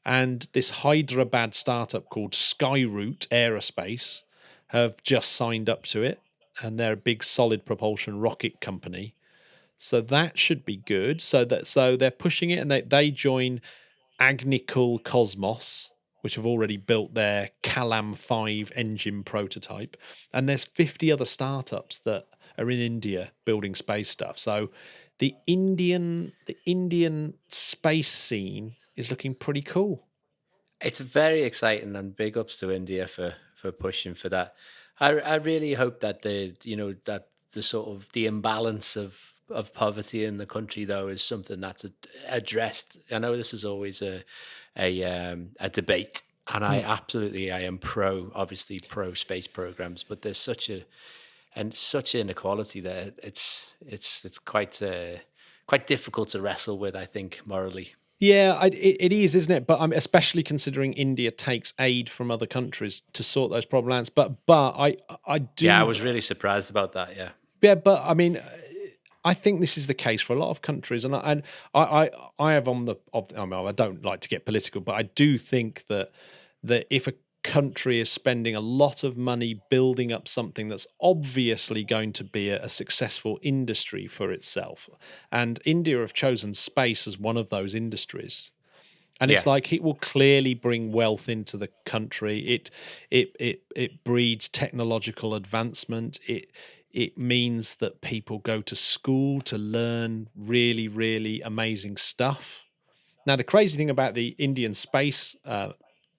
Speaker 3: And this Hyderabad startup called Skyroot Aerospace have just signed up to it. And they're a big solid propulsion rocket company. So that should be good. So they're pushing it, and they join Agnikul Cosmos, which have already built their Kalam 5 engine prototype. And there's 50 other startups that are in India building space stuff. So the Indian space scene is looking pretty cool.
Speaker 1: It's very exciting, and big ups to India for pushing for that. I really hope that the sort of the imbalance of poverty in the country, though, is something that's addressed. I know this is always a debate, and I am obviously pro space programs, but there's such inequality there. It's quite difficult to wrestle with, I think, morally.
Speaker 3: Yeah, it is, isn't it? But I'm especially considering India takes aid from other countries to sort those problems out. But I do.
Speaker 1: Yeah, I was really surprised about that. Yeah.
Speaker 3: Yeah, but I mean, I think this is the case for a lot of countries, and I have I don't like to get political, but I do think that if a country is spending a lot of money building up something that's obviously going to be a successful industry for itself, and India have chosen space as one of those industries, and it's like it will clearly bring wealth into the country. It breeds technological advancement. It means that people go to school to learn really, really amazing stuff. Now, the crazy thing about the Indian Space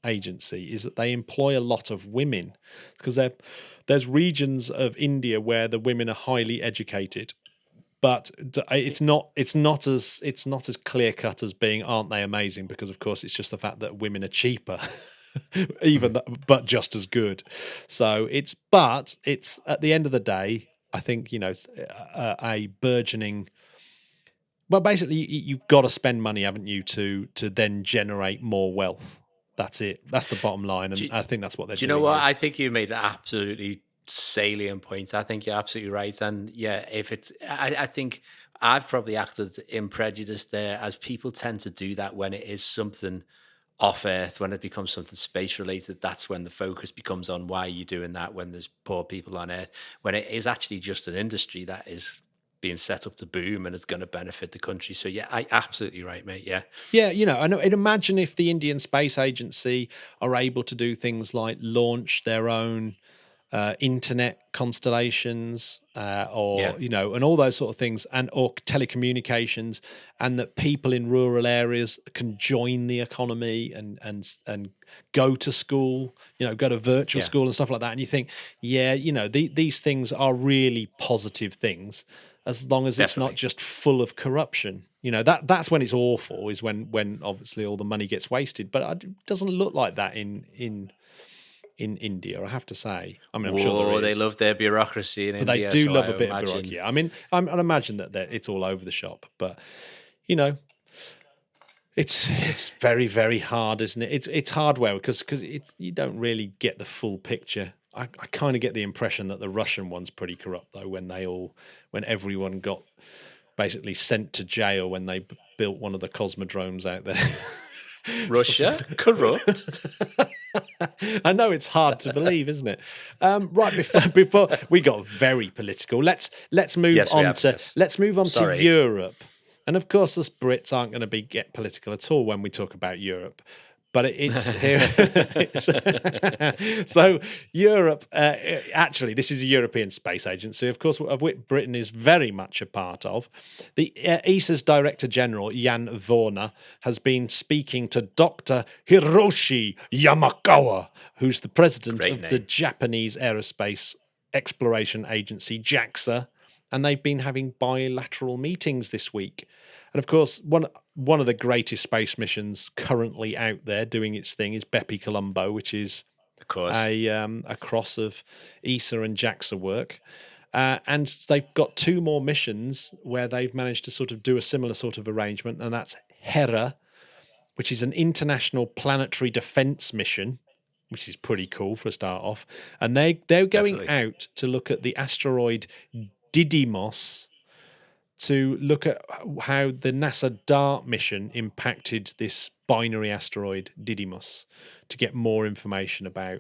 Speaker 3: Agency is that they employ a lot of women, because there's regions of India where the women are highly educated, but it's not as clear cut as being, aren't they amazing? Because of course it's just the fact that women are cheaper, but just as good. So it's at the end of the day, I think a burgeoning. Well, basically, you've got to spend money, haven't you, to then generate more wealth. That's it. That's the bottom line, and I think that's what they're doing.
Speaker 1: Do you know what? I think you made an absolutely salient point. I think you're absolutely right. And yeah, I think I've probably acted in prejudice there, as people tend to do that when it is something off Earth, when it becomes something space related. That's when the focus becomes on why you're doing that, when there's poor people on Earth, when it is actually just an industry that is being set up to boom and it's going to benefit the country. So yeah, absolutely right, mate. Yeah.
Speaker 3: Yeah, and imagine if the Indian Space Agency are able to do things like launch their own internet constellations, or
Speaker 1: Yeah.
Speaker 3: you know, and all those sort of things, and or telecommunications, and that people in rural areas can join the economy and go to school, you know, go to virtual
Speaker 1: Yeah.
Speaker 3: school and stuff like that. And you think, yeah, you know, these things are really positive things, as long as it's not
Speaker 1: Definitely.
Speaker 3: just full of corruption. You know, that's when it's awful, is when obviously all the money gets wasted. But it doesn't look like that in India, I have to say. I mean, I'm sure there
Speaker 1: Whoa, they
Speaker 3: is,
Speaker 1: love their bureaucracy in
Speaker 3: but they
Speaker 1: India,
Speaker 3: do
Speaker 1: so
Speaker 3: love
Speaker 1: I
Speaker 3: a bit of bureaucracy.
Speaker 1: imagine.
Speaker 3: I mean, I'd imagine that it's all over the shop, but you know, it's very, very hard, isn't it? It's hardware because it's, you don't really get the full picture. I kind of get the impression that the Russian one's pretty corrupt though, when everyone got basically sent to jail when they built one of the cosmodromes out there.
Speaker 1: Russia? Corrupt?
Speaker 3: I know it's hard to believe, isn't it? Right before we got very political, let's move
Speaker 1: Yes, we
Speaker 3: on
Speaker 1: have,
Speaker 3: to
Speaker 1: yes.
Speaker 3: let's move on
Speaker 1: Sorry.
Speaker 3: to Europe. And of course, us Brits aren't going to get political at all when we talk about Europe. But it's here. So Europe, actually, this is a European Space Agency, of course, of which Britain is very much a part of. The ESA's Director General, Jan Vorner, has been speaking to Dr. Hiroshi Yamakawa, who's the president
Speaker 1: Great
Speaker 3: of
Speaker 1: name.
Speaker 3: the Japanese Aerospace Exploration Agency, JAXA, and they've been having bilateral meetings this week. And of course, one of the greatest space missions currently out there doing its thing is Bepi Colombo, which is
Speaker 1: Of course.
Speaker 3: a cross of ESA and JAXA work. And they've got two more missions where they've managed to sort of do a similar sort of arrangement, and that's Hera, which is an international planetary defense mission, which is pretty cool for a start off. And they're going
Speaker 1: Definitely.
Speaker 3: out to look at the asteroid Didymos, to look at how the NASA DART mission impacted this binary asteroid Didymos, to get more information about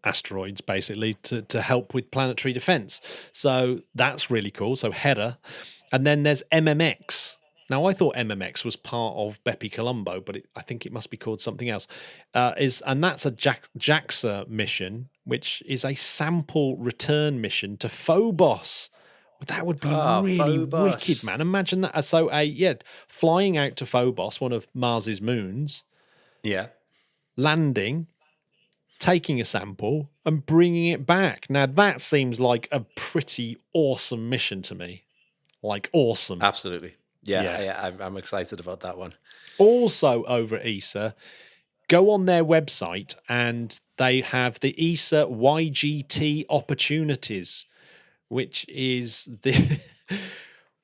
Speaker 3: asteroids, basically, to help with planetary defense. So that's really cool. So Hera. And then there's MMX. Now, I thought MMX was part of Bepi Colombo, but I think it must be called something else. And that's a JAXA mission, which is a sample return mission to Phobos. That would be really
Speaker 1: Phobos.
Speaker 3: wicked, man. Imagine that. So, flying out to Phobos, one of Mars's moons,
Speaker 1: Yeah.
Speaker 3: landing, taking a sample, and bringing it back. Now, that seems like a pretty awesome mission to me. Like, awesome.
Speaker 1: Absolutely. Yeah.
Speaker 3: Yeah.
Speaker 1: I'm excited about that one.
Speaker 3: Also, over at ESA, go on their website and they have the ESA YGT opportunities, which is the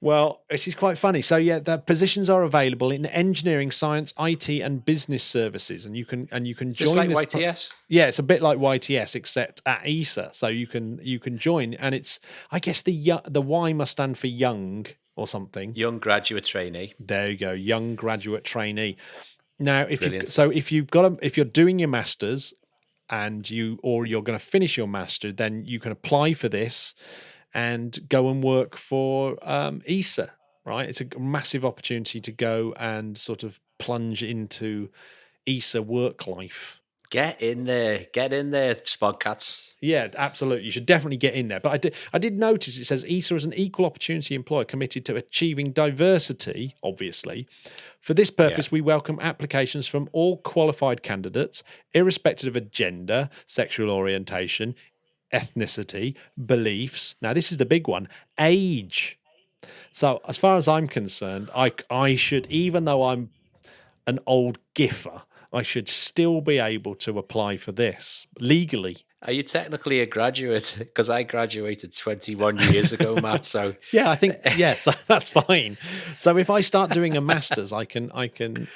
Speaker 3: well, this is quite funny. So yeah, the positions are available in engineering, science, IT, and business services, and you can join.
Speaker 1: Just like
Speaker 3: this
Speaker 1: YTS?
Speaker 3: yeah, it's a bit like YTS except at ESA. So you can join, and it's, I guess the Y must stand for young or something.
Speaker 1: Young graduate trainee.
Speaker 3: There you go, young graduate trainee. Now, if
Speaker 1: Brilliant.
Speaker 3: if you're doing your masters and you're going to finish your master, then you can apply for this and go and work for ESA. Right, it's a massive opportunity to go and sort of plunge into ESA work life.
Speaker 1: Get in there, Spodcats.
Speaker 3: Yeah, absolutely. You should definitely get in there. But I did notice it says ESA is an equal opportunity employer committed to achieving diversity, obviously. For this purpose, we welcome applications from all qualified candidates, irrespective of gender, sexual orientation, ethnicity, beliefs. Now, this is the big one, age. So as far as I'm concerned, I should, even though I'm an old giffer, I should still be able to apply for this legally.
Speaker 1: Are you technically a graduate? Because I graduated 21 years ago, Matt. So
Speaker 3: Yeah, I think so that's fine. So if I start doing a master's, I can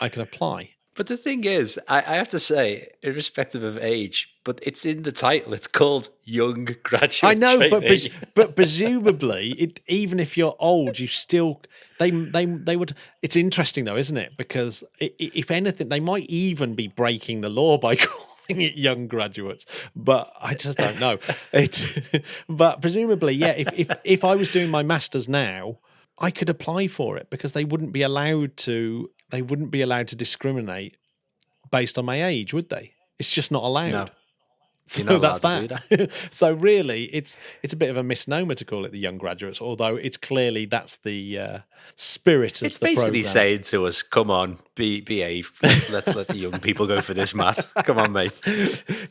Speaker 3: apply.
Speaker 1: But the thing is, I have to say, irrespective of age, but it's in the title. It's called Young Graduate.
Speaker 3: I know,
Speaker 1: Trainee.
Speaker 3: but presumably, even if you're old, you still they would. It's interesting though, isn't it? Because if anything, they might even be breaking the law by calling it young graduates. But I just don't know. But presumably, yeah. If I was doing my masters now, I could apply for it because they wouldn't be allowed to. They wouldn't be allowed to discriminate based on my age, would they? It's just not allowed.
Speaker 1: You're not allowed
Speaker 3: that's
Speaker 1: to do
Speaker 3: that.
Speaker 1: that.
Speaker 3: So really, it's a bit of a misnomer to call it the Young Graduates, although it's clearly that's the spirit of
Speaker 1: It's
Speaker 3: the
Speaker 1: basically
Speaker 3: program.
Speaker 1: saying to us, "Come on, behave. Let's let the young people go for this, Matt. Come on, mate."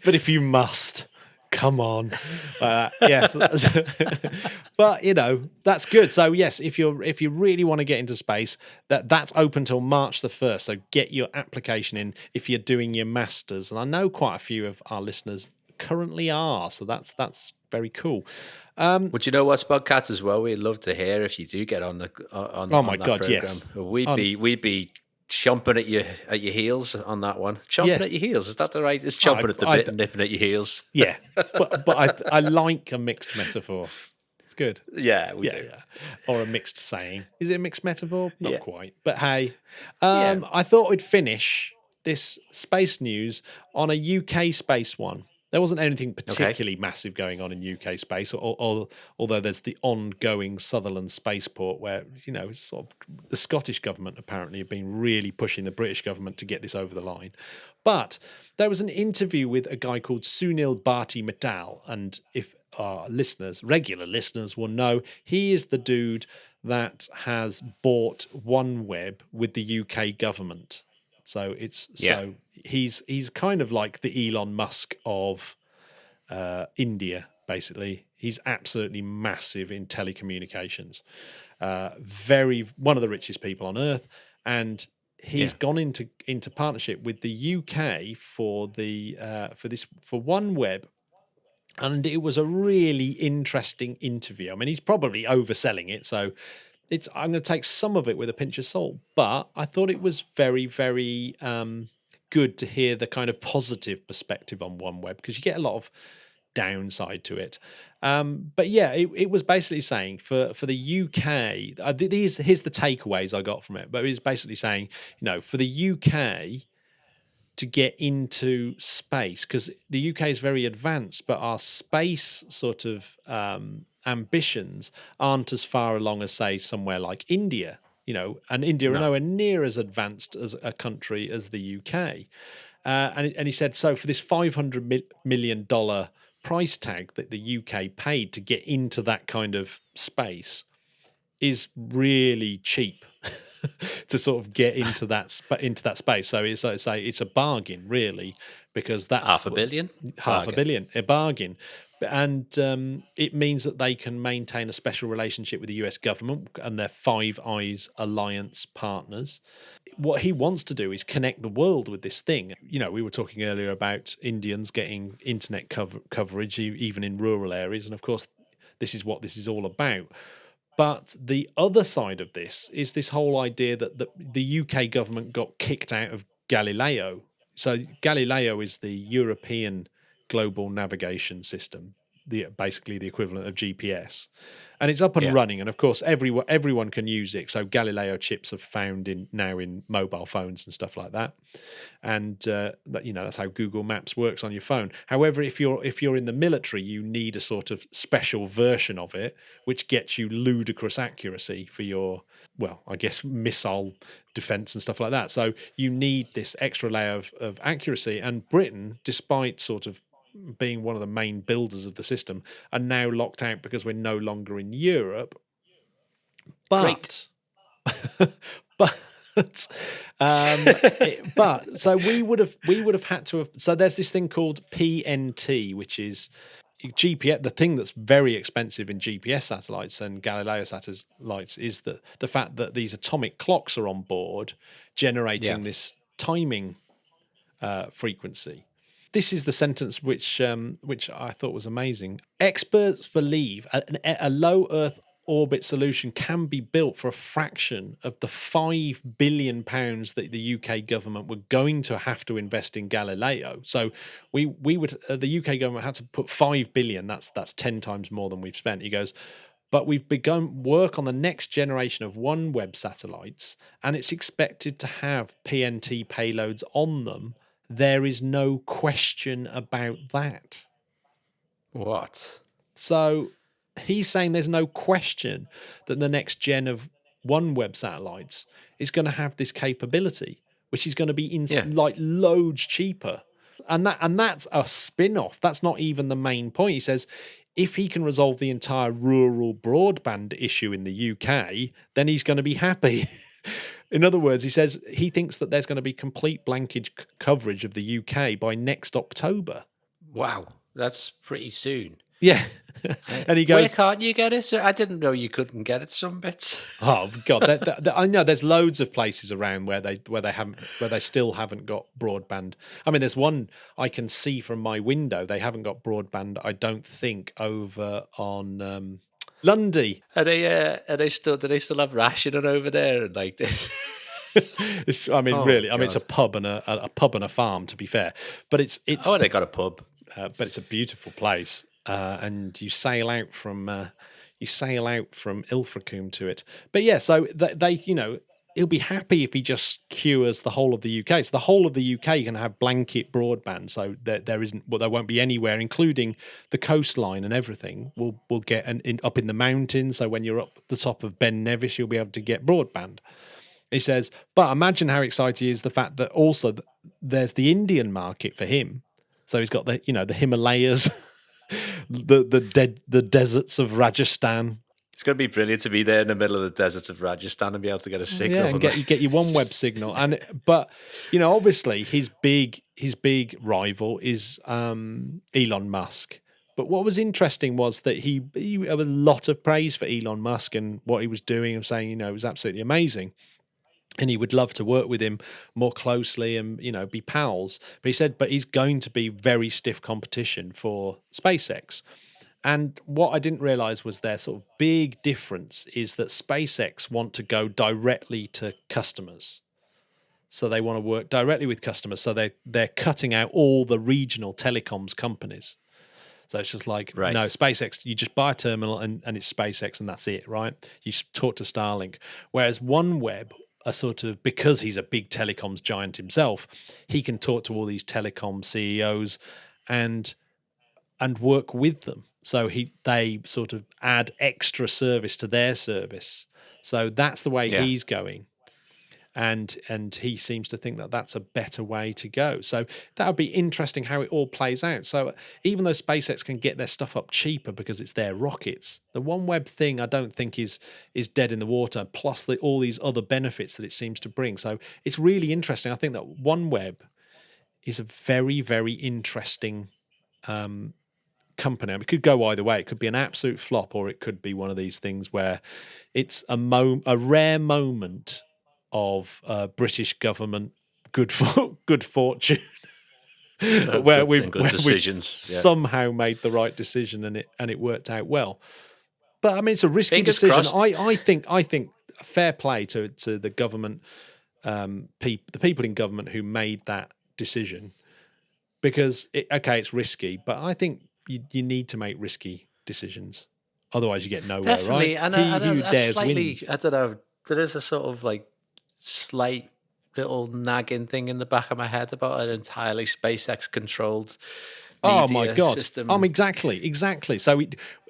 Speaker 3: But if you must, come on. Yes, but that's good. So yes, if you really want to get into space, that's open till March the 1st. So get your application in if you're doing your masters, and I know quite a few of our listeners currently are. So that's very cool.
Speaker 1: Would you know what's podcast as well? We'd love to hear if you do get on the
Speaker 3: Oh my
Speaker 1: on that
Speaker 3: God,
Speaker 1: program.
Speaker 3: yes.
Speaker 1: We'd be chomping at your heels on that one. Chomping
Speaker 3: Yeah.
Speaker 1: at your heels, is that the right? It's chomping at the bit and nipping at your heels.
Speaker 3: Yeah, but I like a mixed metaphor. It's good.
Speaker 1: Yeah, we do.
Speaker 3: Yeah. Or a mixed saying. Is it a mixed metaphor? Not
Speaker 1: Yeah.
Speaker 3: quite. But hey,
Speaker 1: Yeah.
Speaker 3: I thought we'd finish this space news on a UK space one. There wasn't anything particularly massive going on in UK space, although there's the ongoing Sutherland spaceport where, sort of the Scottish government apparently have been really pushing the British government to get this over the line. But there was an interview with a guy called Sunil Bharti Mittal, and if our regular listeners will know, he is the dude that has bought OneWeb with the UK government. So he's kind of like the Elon Musk of India, basically. He's absolutely massive in telecommunications. One of the richest people on earth, and he's gone into partnership with the UK for OneWeb. And it was a really interesting interview. I mean, he's probably overselling it, so I'm going to take some of it with a pinch of salt. But I thought it was very, very good to hear the kind of positive perspective on OneWeb, because you get a lot of downside to it. But yeah, it was basically saying for the UK, here's the takeaways I got from it. But it was basically saying, for the UK to get into space, because the UK is very advanced, but our space sort of ambitions aren't as far along as, say, somewhere like India, and India are nowhere near as advanced as a country as the UK. And he said, so for this $500 million price tag that the UK paid to get into that kind of space is really cheap to sort of get into that space. So it's a bargain, really, because that's
Speaker 1: $500 million.
Speaker 3: $500 million, a bargain. And it means that they can maintain a special relationship with the US government and their Five Eyes Alliance partners. What he wants to do is connect the world with this thing. We were talking earlier about Indians getting internet coverage, even in rural areas. And of course, this is what this is all about. But the other side of this is this whole idea that the UK government got kicked out of Galileo. So Galileo is the European global navigation system, basically the equivalent of GPS. And it's up and running. And of course, everyone can use it. So Galileo chips are found now in mobile phones and stuff like that. And that's how Google Maps works on your phone. However, if you're in the military, you need a sort of special version of it, which gets you ludicrous accuracy for your, missile defense and stuff like that. So you need this extra layer of accuracy. And Britain, despite sort of being one of the main builders of the system, are now locked out because we're no longer in Europe. But, so we would have had to have. So there's this thing called PNT, which is GPS. The thing that's very expensive in GPS satellites and Galileo satellites is the fact that these atomic clocks are on board, generating this timing frequency. This is the sentence which I thought was amazing. Experts believe a low Earth orbit solution can be built for a fraction of the £5 billion that the UK government were going to have to invest in Galileo. So we would the UK government had to put £5 billion. That's 10 times more than we've spent. He goes, but we've begun work on the next generation of OneWeb satellites, and it's expected to have PNT payloads on them. There is no question about that.
Speaker 1: What?
Speaker 3: So he's saying there's no question that the next gen of OneWeb satellites is going to have this capability, which is going to be like loads cheaper. And that's a spin-off. That's not even the main point. He says if he can resolve the entire rural broadband issue in the UK, then he's going to be happy. In other words, he says he thinks that there's going to be complete blankage coverage of the UK by next October.
Speaker 1: Wow, that's pretty soon.
Speaker 3: Yeah. And he goes,
Speaker 1: where can't you get it? So I didn't know you couldn't get it some bits.
Speaker 3: Oh God, I know there's loads of places around where they still haven't got broadband. I mean, there's one I can see from my window. They haven't got broadband, I don't think, over on Lundy.
Speaker 1: Do they still have rationing over there and like this?
Speaker 3: Really, God. I mean, it's a pub and a pub and a farm, to be fair. But it's
Speaker 1: they got a pub.
Speaker 3: But it's a beautiful place, and you sail out from Ilfracombe to it. But yeah, so they he'll be happy if he just cures the whole of the UK. So the whole of the UK can have blanket broadband. So there won't be anywhere, including the coastline and everything. We'll get up in the mountains. So when you're up the top of Ben Nevis, you'll be able to get broadband. He says, but imagine how excited he is the fact that also there's the Indian market for him. So he's got the Himalayas, the deserts of Rajasthan.
Speaker 1: It's going to be brilliant to be there in the middle of the deserts of Rajasthan and be able to get a signal.
Speaker 3: Yeah, and get your OneWeb signal. But obviously his big rival is Elon Musk. But what was interesting was that he had a lot of praise for Elon Musk and what he was doing, and saying it was absolutely amazing. And he would love to work with him more closely and, be pals. But he said, he's going to be very stiff competition for SpaceX. And what I didn't realize was their sort of big difference is that SpaceX want to go directly to customers. So they want to work directly with customers. So they're cutting out all the regional telecoms companies. So it's just like, right. No, SpaceX, you just buy a terminal and it's SpaceX and that's it, right? You talk to Starlink. Whereas OneWeb, because he's a big telecoms giant himself, he can talk to all these telecom CEOs and work with them. So they sort of add extra service to their service. So that's the way he's going. And he seems to think that that's a better way to go. So that would be interesting how it all plays out. So even though SpaceX can get their stuff up cheaper because it's their rockets, the OneWeb thing I don't think is dead in the water, plus all these other benefits that it seems to bring. So it's really interesting. I think that OneWeb is a very, very interesting company. It could go either way. It could be an absolute flop, or it could be one of these things where it's a rare moment of British government good fortune, where we've somehow made the right decision and it worked out well. But I mean, it's a risky decision. I think fair play to the government, the people in government who made that decision, because it's risky, but I think you need to make risky decisions, otherwise you get nowhere.
Speaker 1: Definitely.
Speaker 3: Right?
Speaker 1: And
Speaker 3: who dares wins.
Speaker 1: I don't know. There is a sort of like slight little nagging thing in the back of my head about an entirely SpaceX controlled media
Speaker 3: oh my god
Speaker 1: system.
Speaker 3: Exactly. So we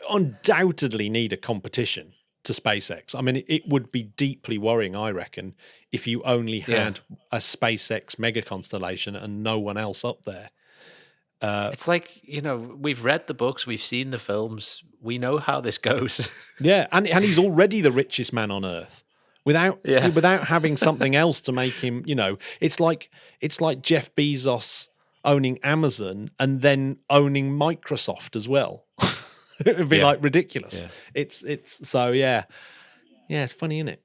Speaker 3: undoubtedly need a competition to SpaceX. I mean, it would be deeply worrying, I reckon, if you only had a SpaceX mega constellation and no one else up there.
Speaker 1: It's like, we've read the books, we've seen the films, we know how this goes.
Speaker 3: Yeah, and he's already the richest man on Earth. Without having something else to make him, it's like Jeff Bezos owning Amazon and then owning Microsoft as well. It'd be like ridiculous. Yeah. It's it's funny, isn't it?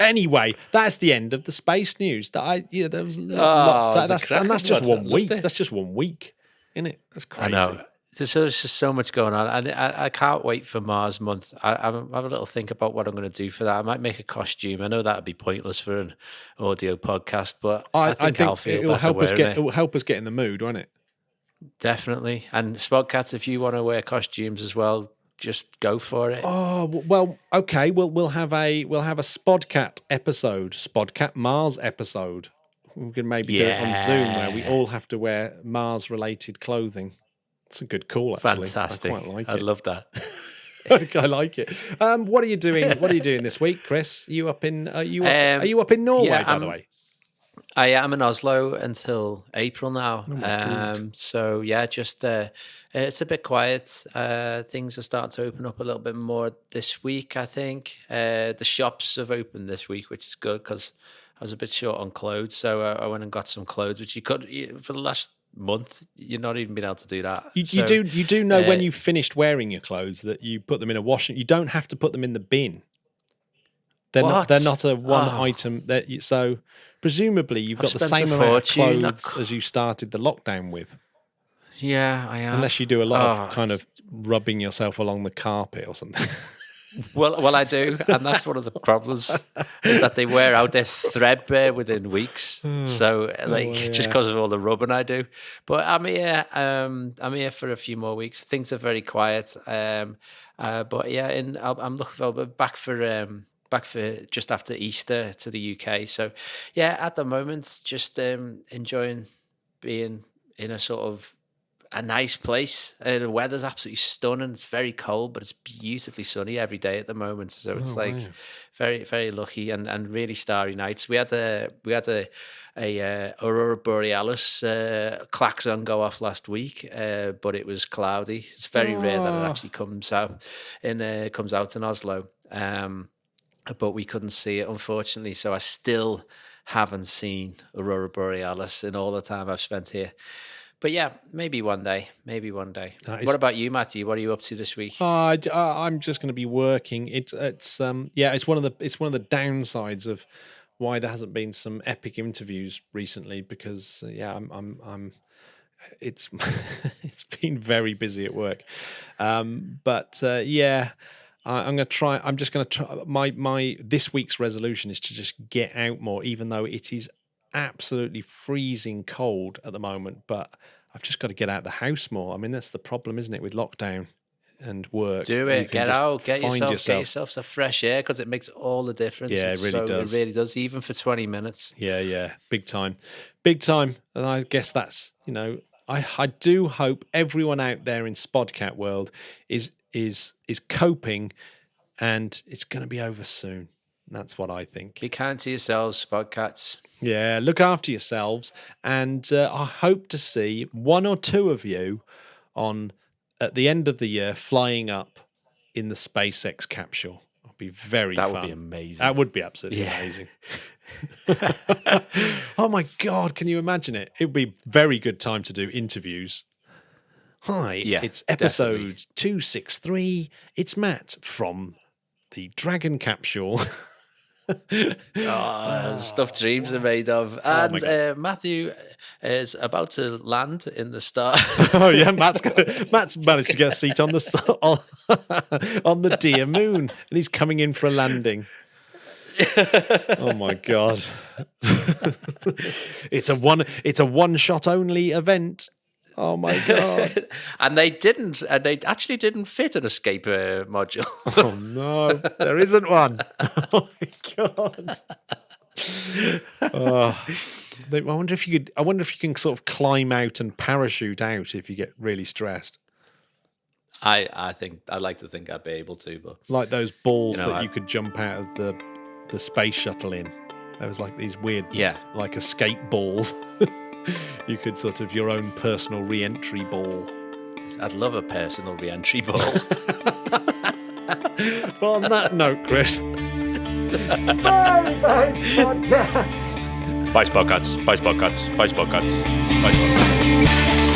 Speaker 3: Anyway, that's the end of the space news. There was lots and that's just 1 week. That's just 1 week, isn't it? That's crazy.
Speaker 1: I know. There's just so much going on. I can't wait for Mars Month. I have a little think about what I'm going to do for that. I might make a costume. I know that would be pointless for an audio podcast, but I think I'll feel better wearing it.
Speaker 3: It will help us get in the mood, won't it?
Speaker 1: Definitely. And Spodcats, if you want to wear costumes as well, just go for it.
Speaker 3: Oh well, okay. We'll have a Spodcat episode, Spodcat Mars episode. We can maybe do it on Zoom where we all have to wear Mars-related clothing. It's a good call, actually.
Speaker 1: Fantastic.
Speaker 3: I quite like it.
Speaker 1: I love that.
Speaker 3: I like it. What are you doing? What are you doing this week, Chris? Are you up in Norway, by the way?
Speaker 1: I am in Oslo until April now. So yeah, just it's a bit quiet. Things are starting to open up a little bit more this week, I think. The shops have opened this week, which is good because I was a bit short on clothes. So I went and got some clothes, which you could for the last month. You're not even been able to do that.
Speaker 3: You do know when you finished wearing your clothes that you put them in a washing. You don't have to put them in the bin. They're not a one item so presumably you've got the same amount of clothes as you started the lockdown with.
Speaker 1: Yeah, I am.
Speaker 3: Unless you do a lot of kind of rubbing yourself along the carpet or something.
Speaker 1: Well, I do, and that's one of the problems is that they wear out. They're threadbare within weeks. So, just because of all the rubbing I do. But I'm here. I'm here for a few more weeks. Things are very quiet. But yeah, I'm looking forward back for just after Easter to the UK. So, yeah, at the moment, just enjoying being in a sort of a nice place. The weather's absolutely stunning. It's very cold, but it's beautifully sunny every day at the moment. So it's very, very lucky and really starry nights. We had a Aurora Borealis klaxon go off last week, but it was cloudy. It's very rare that it actually comes out in Oslo. But we couldn't see it, unfortunately. So I still haven't seen Aurora Borealis in all the time I've spent here. But yeah, maybe one day. What about you, Matthew? What are you up to this week?
Speaker 3: I'm just going to be working. It's one of the downsides of why there hasn't been some epic interviews recently because it's it's been very busy at work. I'm just going to try. My this week's resolution is to just get out more, even though it is absolutely freezing cold at the moment. But I've just got to get out of the house more. I mean, that's the problem, isn't it, with lockdown and work?
Speaker 1: Do it. Get out. Get yourself some fresh air because it makes all the difference.
Speaker 3: Yeah, it really does.
Speaker 1: It really does, even for 20 minutes.
Speaker 3: Yeah, big time. And I guess that's I do hope everyone out there in Spodcat world is coping, and it's going to be over soon. That's what I think.
Speaker 1: Be kind to yourselves, Spodcats.
Speaker 3: Yeah, look after yourselves, and I hope to see one or two of you at the end of the year flying up in the SpaceX capsule. It'll be very fun.
Speaker 1: That would be amazing.
Speaker 3: That would be absolutely amazing. Oh my God, can you imagine it? It would be a very good time to do interviews. Hi, it's episode 263. It's Matt from the Dragon Capsule.
Speaker 1: Stuff dreams are made of. And Matthew is about to land in the star.
Speaker 3: Oh yeah, Matt's managed to get a seat on the dear moon, and he's coming in for a landing. Oh my God. It's a one shot only event. Oh my God.
Speaker 1: And they actually didn't fit an escape module.
Speaker 3: Oh no, there isn't one. Oh my God. I wonder if you can sort of climb out and parachute out if you get really stressed.
Speaker 1: I think I'd like to think I'd be able to, but
Speaker 3: like those balls you could jump out of the space shuttle in. There was like these weird like escape balls. You could sort of your own personal re-entry ball.
Speaker 1: I'd love a personal re-entry ball.
Speaker 3: Well, on that note, Chris. Bye, Spodcats.
Speaker 1: Bye, Spodcats. Bye, Spodcats. Bye, Spodcats. Bye, Spodcats.